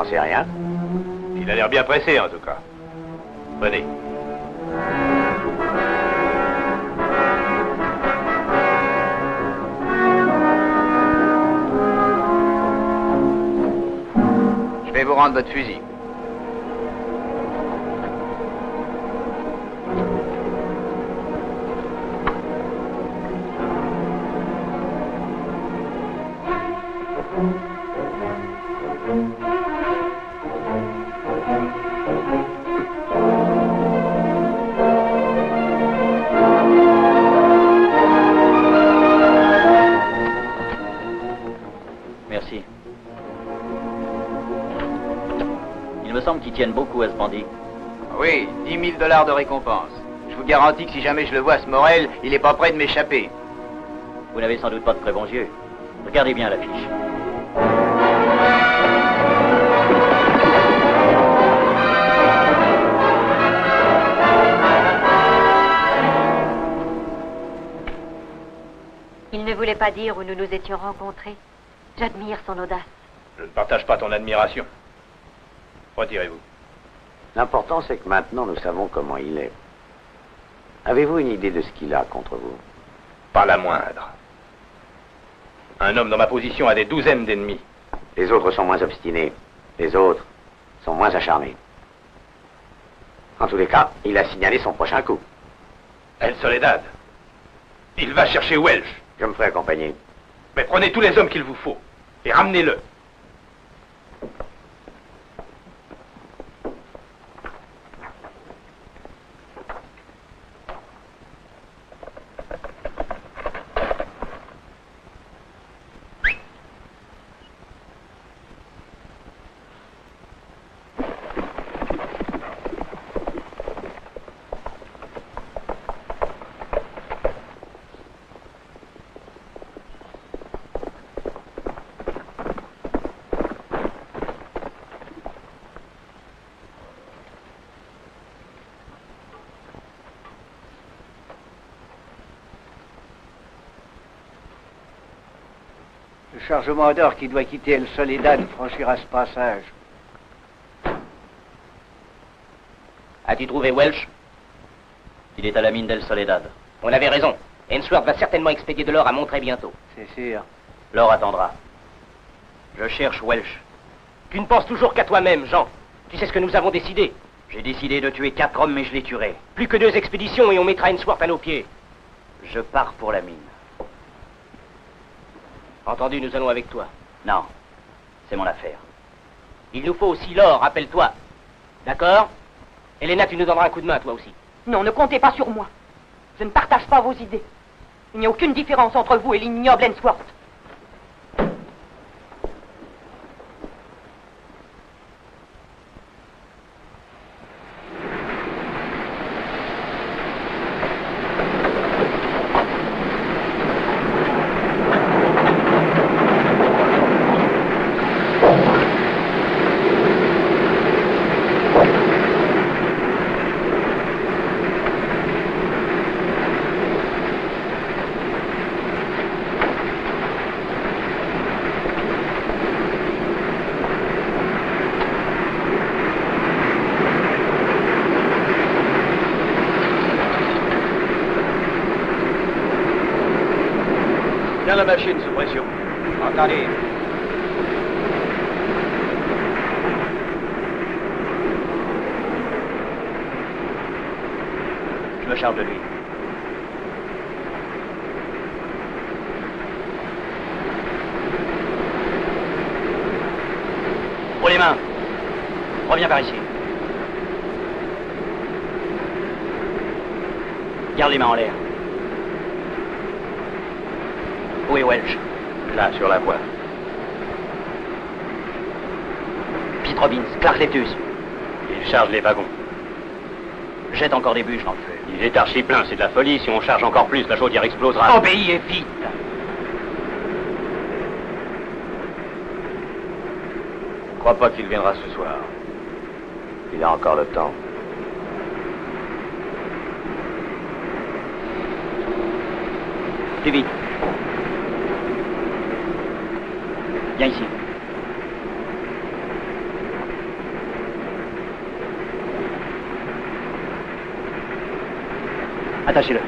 C'est rien. Il a l'air bien pressé, en tout cas. Venez. Je vais vous rendre votre fusil. Qui tiennent beaucoup à ce bandit. Oui, 10 000 $ de récompense. Je vous garantis que si jamais je le vois, ce Morel, il n'est pas prêt de m'échapper. Vous n'avez sans doute pas de très bons yeux. Regardez bien l'affiche. Il ne voulait pas dire où nous nous étions rencontrés. J'admire son audace. Je ne partage pas ton admiration. Retirez-vous. L'important, c'est que maintenant, nous savons comment il est. Avez-vous une idée de ce qu'il a contre vous? Pas la moindre. Un homme dans ma position a des douzaines d'ennemis. Les autres sont moins obstinés. Les autres sont moins acharnés. En tous les cas, il a signalé son prochain coup. El Soledad. Il va chercher Welch. Je me ferai accompagner. Mais prenez tous les hommes qu'il vous faut et ramenez-le. Le chargement d'or qui doit quitter El Soledad franchira ce passage. As-tu trouvé Welch? Il est à la mine d'El Soledad. On avait raison. Ainsworth va certainement expédier de l'or à Monterey bientôt. C'est sûr. L'or attendra. Je cherche Welch. Tu ne penses toujours qu'à toi-même, Jean. Tu sais ce que nous avons décidé. J'ai décidé de tuer 4 hommes, mais je les tuerai. Plus que 2 expéditions et on mettra Ainsworth à nos pieds. Je pars pour la mine. Entendu, nous allons avec toi. Non, c'est mon affaire. Il nous faut aussi l'or, rappelle-toi. D'accord? Helena, tu nous donneras un coup de main, toi aussi. Non, ne comptez pas sur moi. Je ne partage pas vos idées. Il n'y a aucune différence entre vous et l'ignoble Ainsworth. Tiens la machine sous pression. Entendez. Je me charge de lui. Pour les mains. Reviens par ici. Garde les mains en l'air. Où est Welch? Là, sur la voie. Pete Robbins, Clark Leptus. Il charge les wagons. Jette encore des bûches dans le feu. Il est archi plein, c'est de la folie. Si on charge encore plus, la chaudière explosera. Obéis et vite. Je crois pas qu'il viendra ce soir. Il a encore le temps. Plus vite. Viens ici. Attachez-le.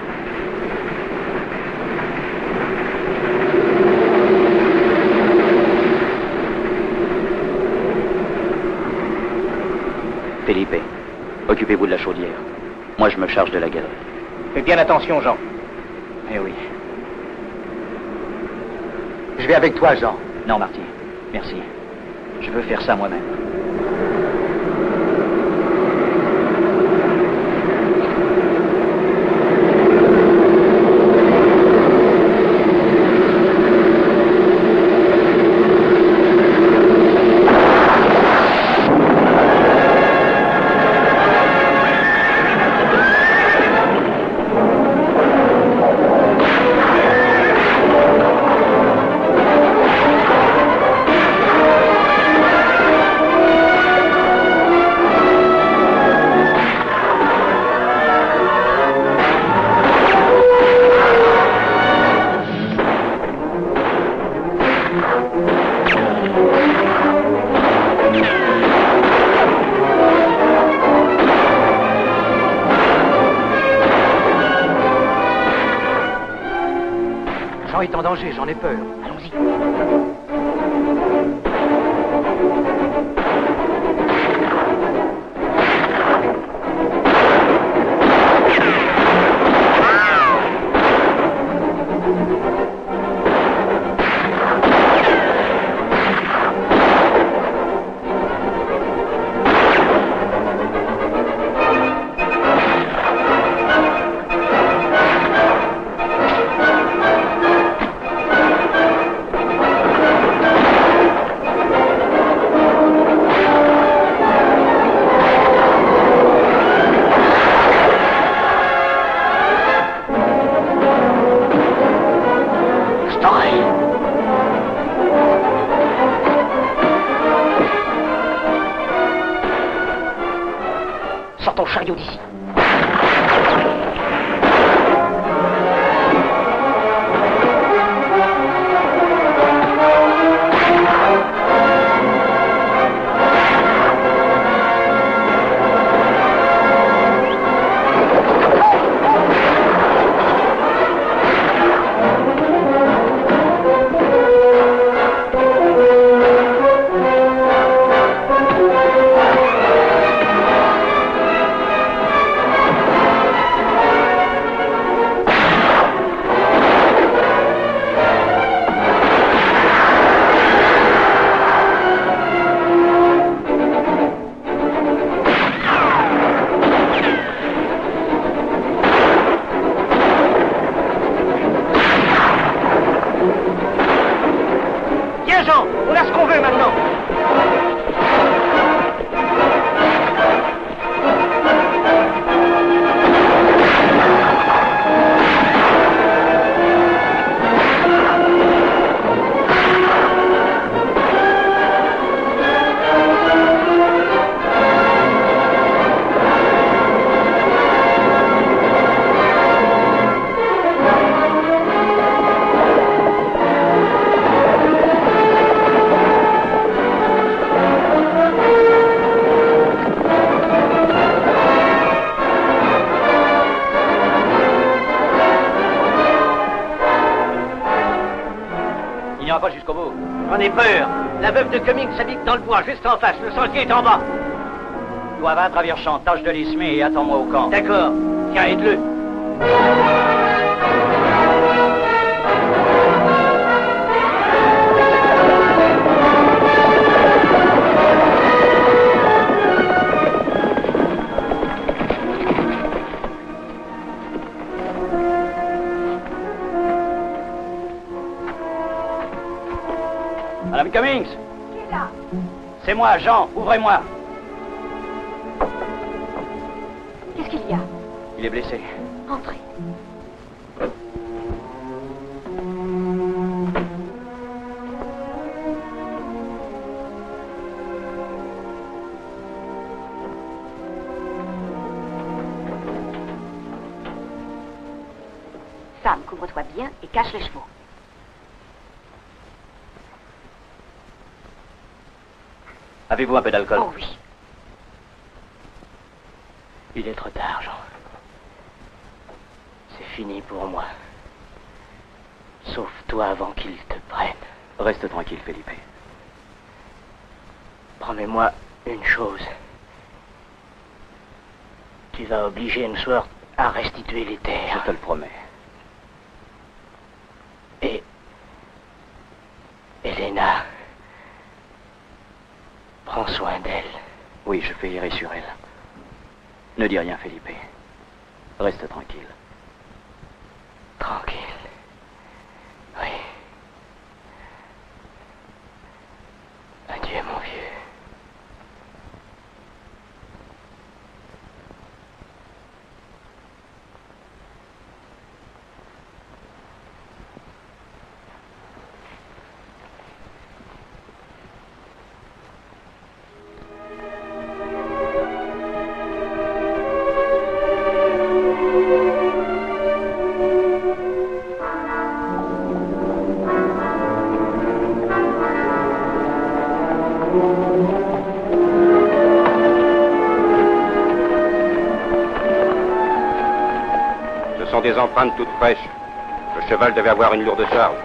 Felipe, occupez-vous de la chaudière. Moi, je me charge de la galerie. Fais bien attention, Jean. Eh oui. Je vais avec toi, Jean. Non, Marty. Merci. Je veux faire ça moi-même. Jean est en danger, j'en ai peur. Allons-y. Sors ton chariot d'ici. On a ce qu'on veut maintenant. Pas jusqu'au bout. J'en ai peur. La veuve de Cummings habite dans le bois, juste en face. Le sentier est en bas. Toi, va à travers champ, tâche de les semer et attends-moi au camp. D'accord. Tiens, aide-le. Madame Cummings. Qui est là? C'est moi, Jean. Ouvrez-moi. Qu'est-ce qu'il y a? Il est blessé. Entrez. Sam, couvre-toi bien et cache les chevaux. Avez-vous un peu d'alcool? Oh oui. Il est trop tard, Jean. C'est fini pour moi. Sauve-toi avant qu'il te prenne. Reste tranquille, Felipe. Promets-moi une chose. Tu vas obliger Ainsworth à restituer les terres. Je te le promets. Et... Elena... Prends soin d'elle. Oui, je veillerai sur elle. Ne dis rien, Felipe. Reste tranquille. Tranquille. Oui. Adieu, mon vieux. Des empreintes toutes fraîches. Le cheval devait avoir une lourde charge.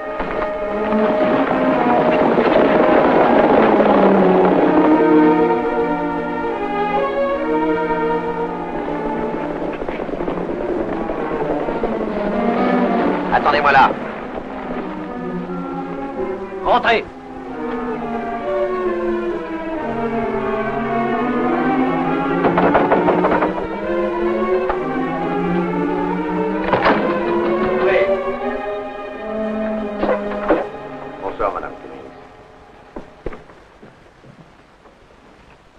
Attendez-moi là. Rentrez. Bonsoir, Madame Cummings.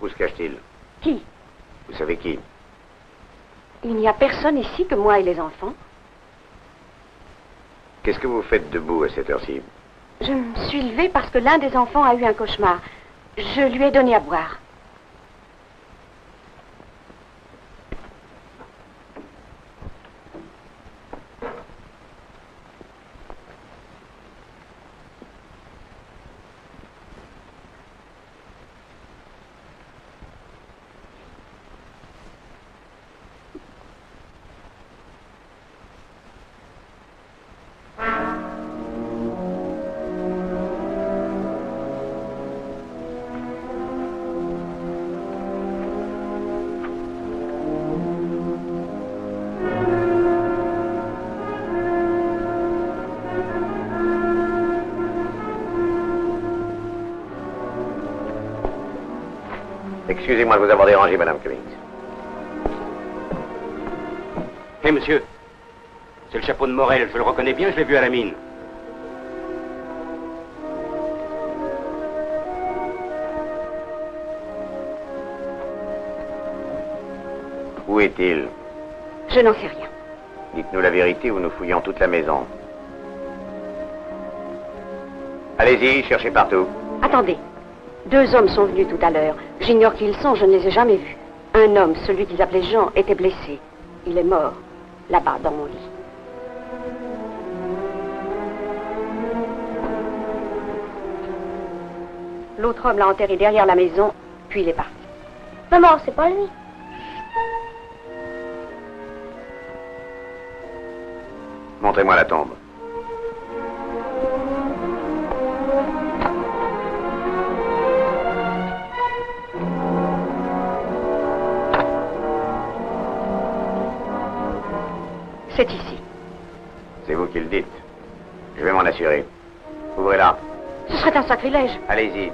Où se cache-t-il? Qui? Vous savez qui? Il n'y a personne ici que moi et les enfants. Qu'est-ce que vous faites debout à cette heure-ci? Je me suis levée parce que l'un des enfants a eu un cauchemar. Je lui ai donné à boire. Excusez-moi de vous avoir dérangé, Madame Cummings. Hé, monsieur, c'est le chapeau de Morel, je le reconnais bien, je l'ai vu à la mine. Où est-il? Je n'en sais rien. Dites-nous la vérité ou nous fouillons toute la maison. Allez-y, cherchez partout. Attendez. 2 hommes sont venus tout à l'heure. J'ignore qui ils sont, je ne les ai jamais vus. Un homme, celui qu'ils appelaient Jean, était blessé. Il est mort, là-bas, dans mon lit. L'autre homme l'a enterré derrière la maison, puis il est parti. Maman, c'est pas lui. Montrez-moi la tombe. C'est ici. C'est vous qui le dites. Je vais m'en assurer. Ouvrez-la. Ce serait un sacrilège. Allez-y.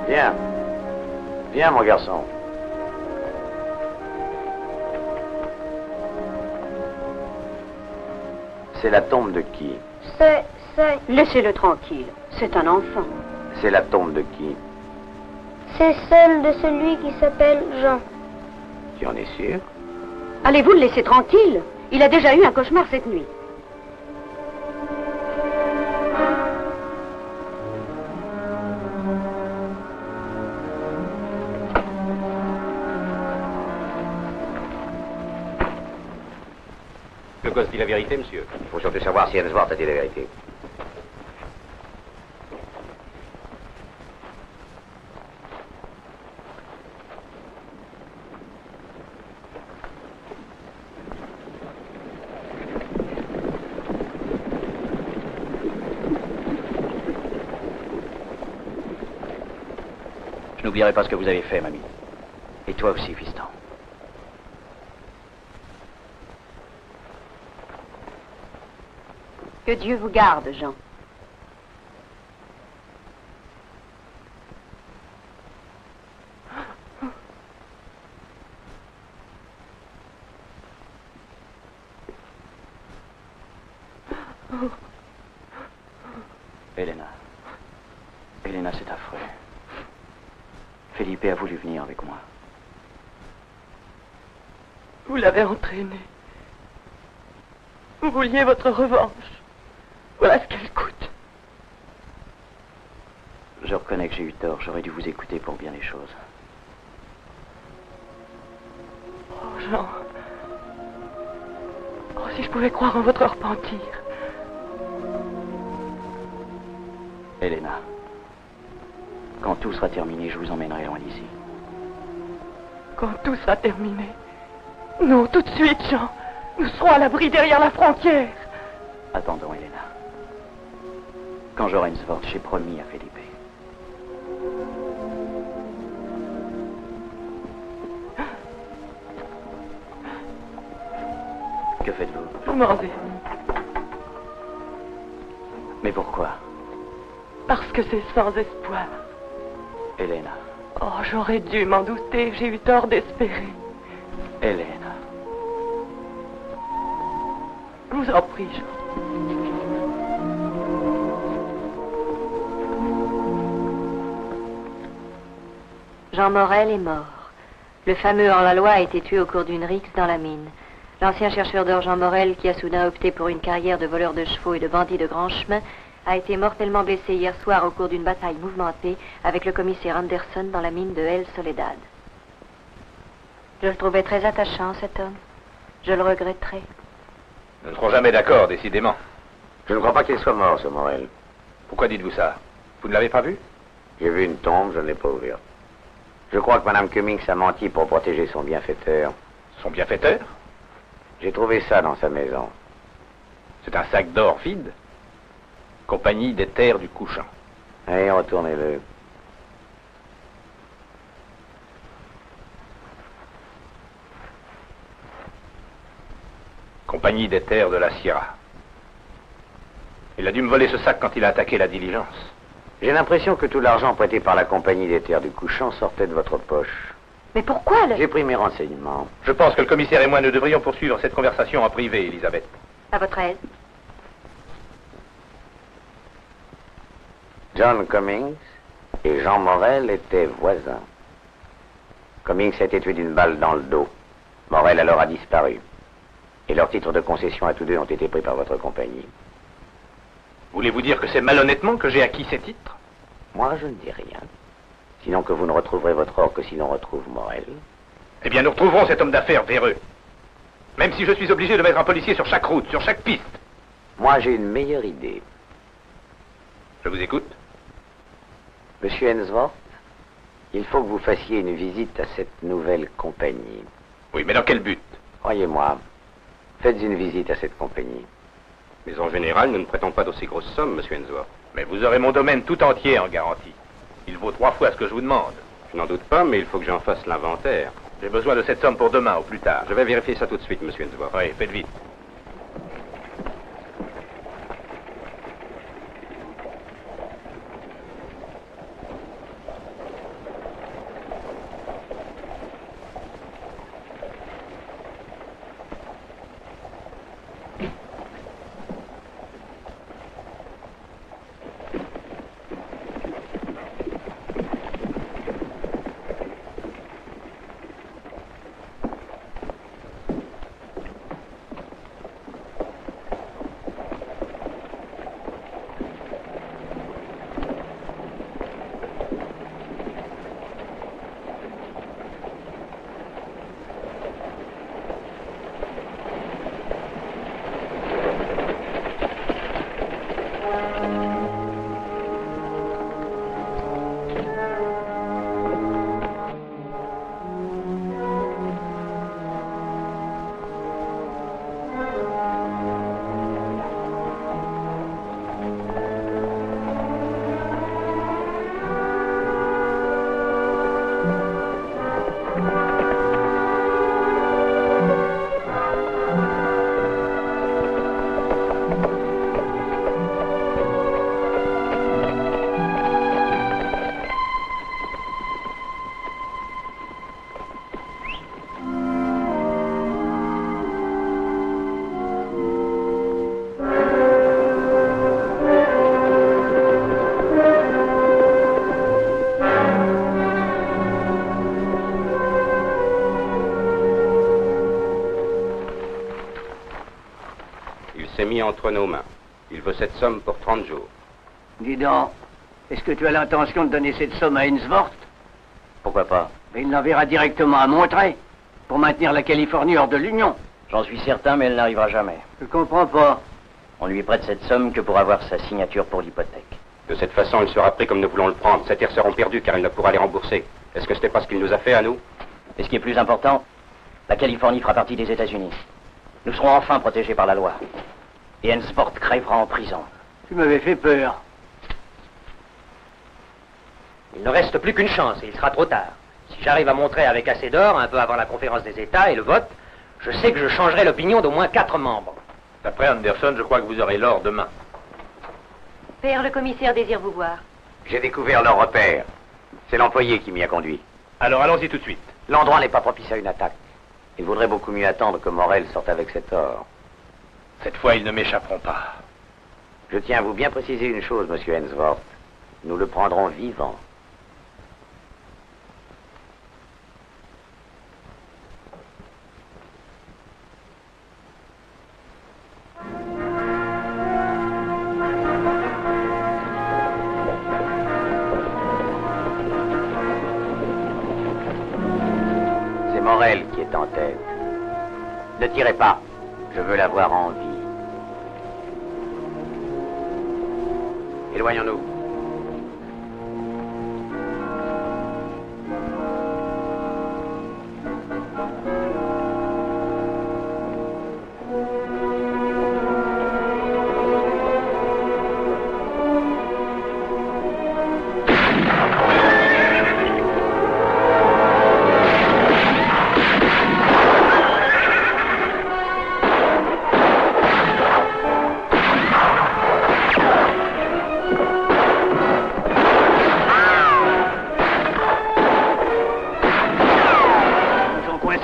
Viens. Viens, mon garçon. C'est la tombe de qui? C'est... Laissez-le tranquille. C'est un enfant. C'est la tombe de qui? C'est celle de celui qui s'appelle Jean. Tu en es sûr? Allez-vous le laisser tranquille? Il a déjà eu un cauchemar cette nuit. Le gosse dit la vérité, monsieur. Il faut surtout savoir si Hensworth a dit la vérité. Je n'oublierai pas ce que vous avez fait, mamie. Et toi aussi, fiston. Que Dieu vous garde, Jean. Elena. Elena, c'est affreux. Felipe a voulu venir avec moi. Vous l'avez entraîné. Vous vouliez votre revanche. Voilà ce qu'elle coûte. Je reconnais que j'ai eu tort. J'aurais dû vous écouter pour bien les choses. Oh, Jean. Oh, si je pouvais croire en votre repentir. Elena. Quand tout sera terminé, je vous emmènerai loin d'ici. Quand tout sera terminé. Non, tout de suite, Jean. Nous serons à l'abri derrière la frontière. Attendons, Helena. Quand j'aurai une Svort, j'ai promis à Felipe. Que faites-vous? Vous mendez. Mais pourquoi? Parce que c'est sans espoir. Helena. Oh, j'aurais dû m'en douter. J'ai eu tort d'espérer. Helena. Je vous en prie, Jean. Jean Morel est mort. Le fameux hors-la-loi a été tué au cours d'une rixe dans la mine. L'ancien chercheur d'or Jean Morel, qui a soudain opté pour une carrière de voleur de chevaux et de bandit de grand chemin, a été mortellement blessé hier soir au cours d'une bataille mouvementée avec le commissaire Anderson dans la mine de El Soledad. Je le trouvais très attachant, cet homme. Je le regretterai. Nous ne serons jamais d'accord, décidément. Je ne crois pas qu'il soit mort, ce Morel. Pourquoi dites-vous ça? Vous ne l'avez pas vu? J'ai vu une tombe, je ne l'ai pas ouverte. Je crois que Mme Cummings a menti pour protéger son bienfaiteur. Son bienfaiteur? J'ai trouvé ça dans sa maison. C'est un sac d'or vide. Compagnie des terres du couchant. Allez, retournez-le. Compagnie des terres de la Sierra. Il a dû me voler ce sac quand il a attaqué la diligence. J'ai l'impression que tout l'argent prêté par la Compagnie des terres du couchant sortait de votre poche. Mais pourquoi J'ai pris mes renseignements. Je pense que le commissaire et moi, nous devrions poursuivre cette conversation en privé, Elisabeth. À votre aise. John Cummings et Jean Morel étaient voisins. Cummings a été tué d'une balle dans le dos. Morel alors a disparu. Et leurs titres de concession à tous deux ont été pris par votre compagnie. Voulez-vous dire que c'est malhonnêtement que j'ai acquis ces titres? Moi, je ne dis rien. Sinon que vous ne retrouverez votre or que si l'on retrouve Morel. Eh bien, nous retrouverons cet homme d'affaires véreux. Même si je suis obligé de mettre un policier sur chaque route, sur chaque piste. Moi, j'ai une meilleure idée. Je vous écoute. Monsieur Hensworth, il faut que vous fassiez une visite à cette nouvelle compagnie. Oui, mais dans quel but? Croyez-moi, faites une visite à cette compagnie. Mais en général, nous ne prêtons pas d'aussi grosses sommes, monsieur Hensworth. Mais vous aurez mon domaine tout entier en garantie. Il vaut 3 fois ce que je vous demande. Je n'en doute pas, mais il faut que j'en fasse l'inventaire. J'ai besoin de cette somme pour demain, au plus tard. Je vais vérifier ça tout de suite, monsieur Hensworth. Oui, faites vite. Entre nos mains. Il veut cette somme pour 30 jours. Dis donc, est-ce que tu as l'intention de donner cette somme à Hensworth? Pourquoi pas? Mais il l'enverra directement à Monterey pour maintenir la Californie hors de l'Union. J'en suis certain, mais elle n'arrivera jamais. Je comprends pas. On lui prête cette somme que pour avoir sa signature pour l'hypothèque. De cette façon, il sera pris comme nous voulons le prendre. Ses terres seront perdues car il ne pourra les rembourser. Est-ce que ce n'est pas ce qu'il nous a fait à nous? Et ce qui est plus important, la Californie fera partie des États-Unis. Nous serons enfin protégés par la loi. Et Hensport crèvera en prison. Tu m'avais fait peur. Il ne reste plus qu'une chance et il sera trop tard. Si j'arrive à montrer avec assez d'or, un peu avant la conférence des États et le vote, je sais que je changerai l'opinion d'au moins 4 membres. D'après Anderson, je crois que vous aurez l'or demain. Père, le commissaire désire vous voir. J'ai découvert leur repère. C'est l'employé qui m'y a conduit. Alors allons-y tout de suite. L'endroit n'est pas propice à une attaque. Il vaudrait beaucoup mieux attendre que Morel sorte avec cet or. Cette fois, ils ne m'échapperont pas. Je tiens à vous bien préciser une chose, monsieur Hensworth. Nous le prendrons vivant. C'est Morel qui est en tête. Ne tirez pas. Je veux la voir en vie. Éloignons-nous.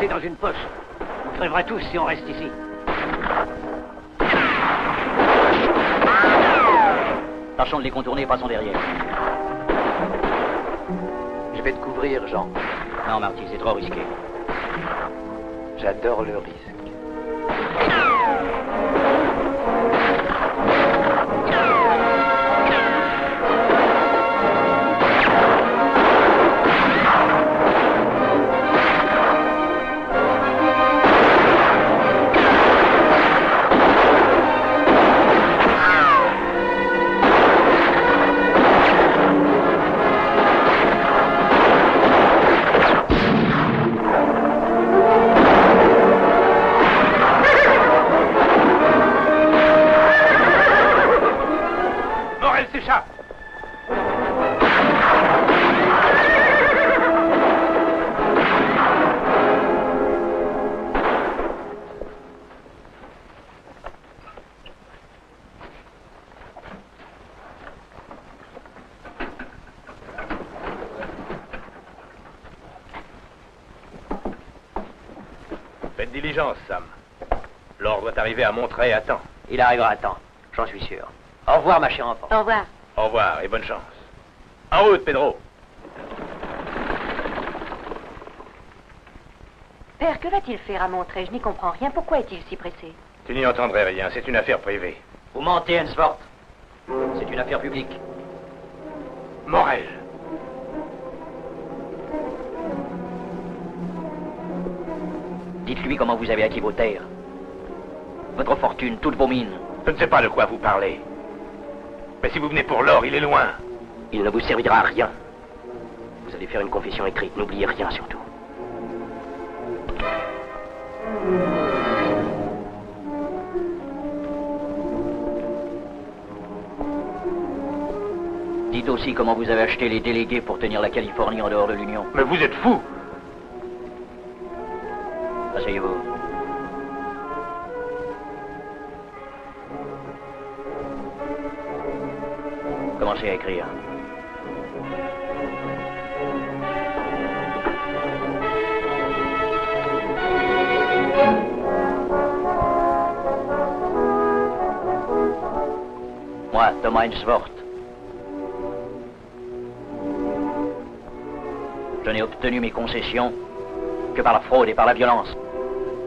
Dans une poche. On crèvera tous si on reste ici. Tâchons de les contourner et passons derrière. Je vais te couvrir, Jean. Non, Marty, c'est trop risqué. J'adore le risque. Faites diligence, Sam. L'or doit arriver à Monterey à temps. Il arrivera à temps, j'en suis sûr. Au revoir, ma chère enfant. Au revoir. Au revoir et bonne chance. En route, Pedro. Père, que va-t-il faire à Monterey? Je n'y comprends rien. Pourquoi est-il si pressé? Tu n'y entendrais rien, c'est une affaire privée. Vous mentez, Hensworth. C'est une affaire publique. Morel. Dites-lui comment vous avez acquis vos terres. Votre fortune, toutes vos mines. Je ne sais pas de quoi vous parlez. Mais si vous venez pour l'or, il est loin. Il ne vous servira à rien. Vous allez faire une confession écrite. N'oubliez rien, surtout. Dites aussi comment vous avez acheté les délégués pour tenir la Californie en dehors de l'Union. Mais vous êtes fou. Asseyez-vous. Commencez à écrire. Moi, Thomas Hensworth. Je n'ai obtenu mes concessions que par la fraude et par la violence.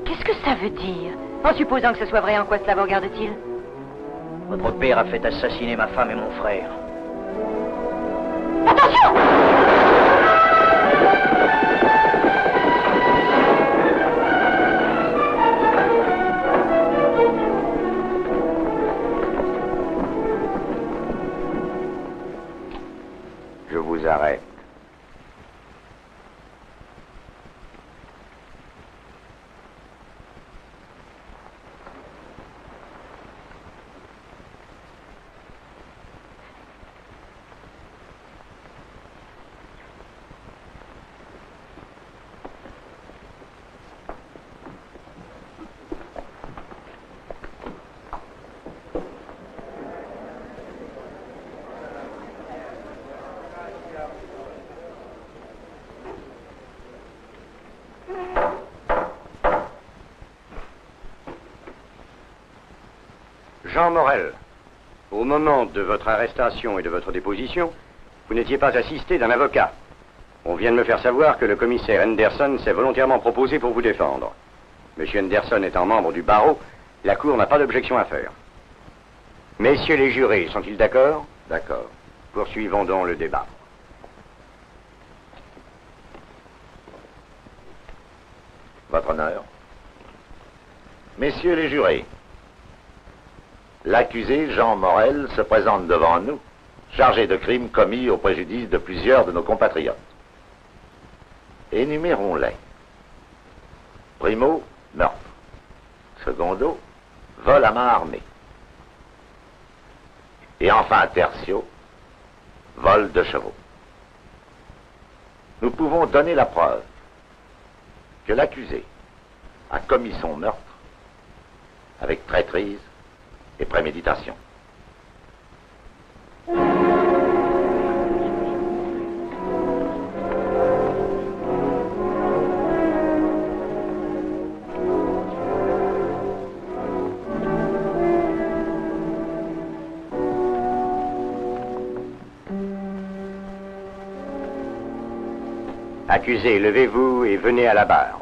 Qu'est-ce que ça veut dire? En supposant que ce soit vrai, en quoi cela vous regarde-t-il? Votre père a fait assassiner ma femme et mon frère. Attention! Je vous arrête. Jean Morel, au moment de votre arrestation et de votre déposition, vous n'étiez pas assisté d'un avocat. On vient de me faire savoir que le commissaire Henderson s'est volontairement proposé pour vous défendre. Monsieur Henderson étant membre du barreau, la Cour n'a pas d'objection à faire. Messieurs les jurés, sont-ils d'accord? D'accord. Poursuivons donc le débat. Votre honneur. Messieurs les jurés, l'accusé Jean Morel se présente devant nous, chargé de crimes commis au préjudice de plusieurs de nos compatriotes. Énumérons-les. Primo, meurtre. Secondo, vol à main armée. Et enfin, tertio, vol de chevaux. Nous pouvons donner la preuve que l'accusé a commis son meurtre avec traîtrise et préméditation. Accusé, levez-vous et venez à la barre.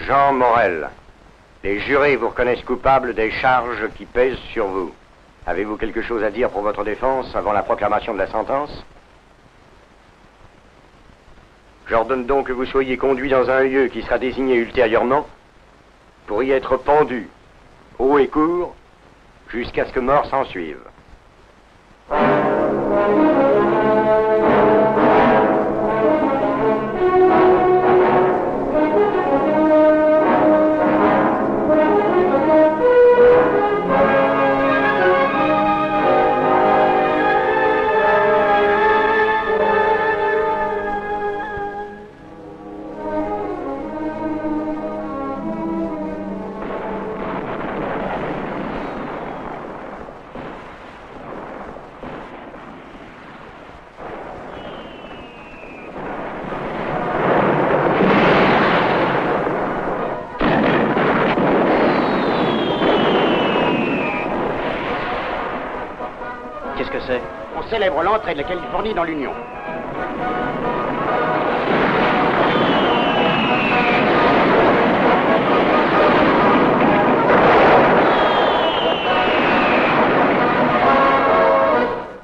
Jean Morel, les jurés vous reconnaissent coupable des charges qui pèsent sur vous. Avez-vous quelque chose à dire pour votre défense avant la proclamation de la sentence? J'ordonne donc que vous soyez conduit dans un lieu qui sera désigné ultérieurement pour y être pendu, haut et court, jusqu'à ce que mort s'en suive. Qu'est-ce que c'est? On célèbre l'entrée de la Californie dans l'Union.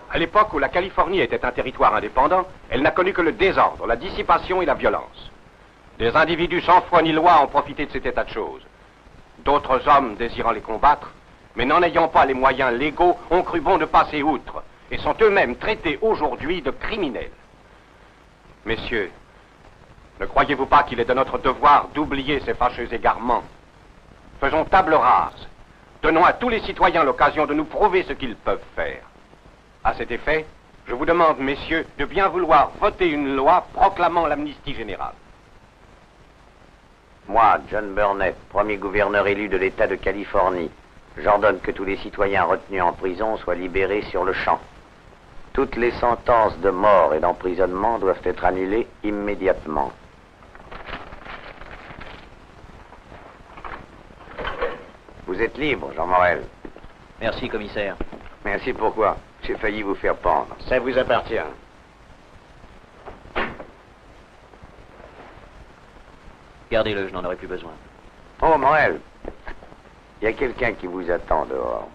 À l'époque où la Californie était un territoire indépendant, elle n'a connu que le désordre, la dissipation et la violence. Des individus sans foi ni loi ont profité de cet état de choses. D'autres hommes désirant les combattre, mais n'en ayant pas les moyens légaux, ont cru bon de passer outre et sont eux-mêmes traités aujourd'hui de criminels. Messieurs, ne croyez-vous pas qu'il est de notre devoir d'oublier ces fâcheux égarements? Faisons table rase. Donnons à tous les citoyens l'occasion de nous prouver ce qu'ils peuvent faire. À cet effet, je vous demande, messieurs, de bien vouloir voter une loi proclamant l'amnistie générale. Moi, John Burnett, premier gouverneur élu de l'État de Californie, j'ordonne que tous les citoyens retenus en prison soient libérés sur le champ. Toutes les sentences de mort et d'emprisonnement doivent être annulées immédiatement. Vous êtes libre, Jean Morel. Merci, commissaire. Merci pourquoi? J'ai failli vous faire pendre. Ça vous appartient. Gardez-le, je n'en aurai plus besoin. Oh, Morel, il y a quelqu'un qui vous attend dehors.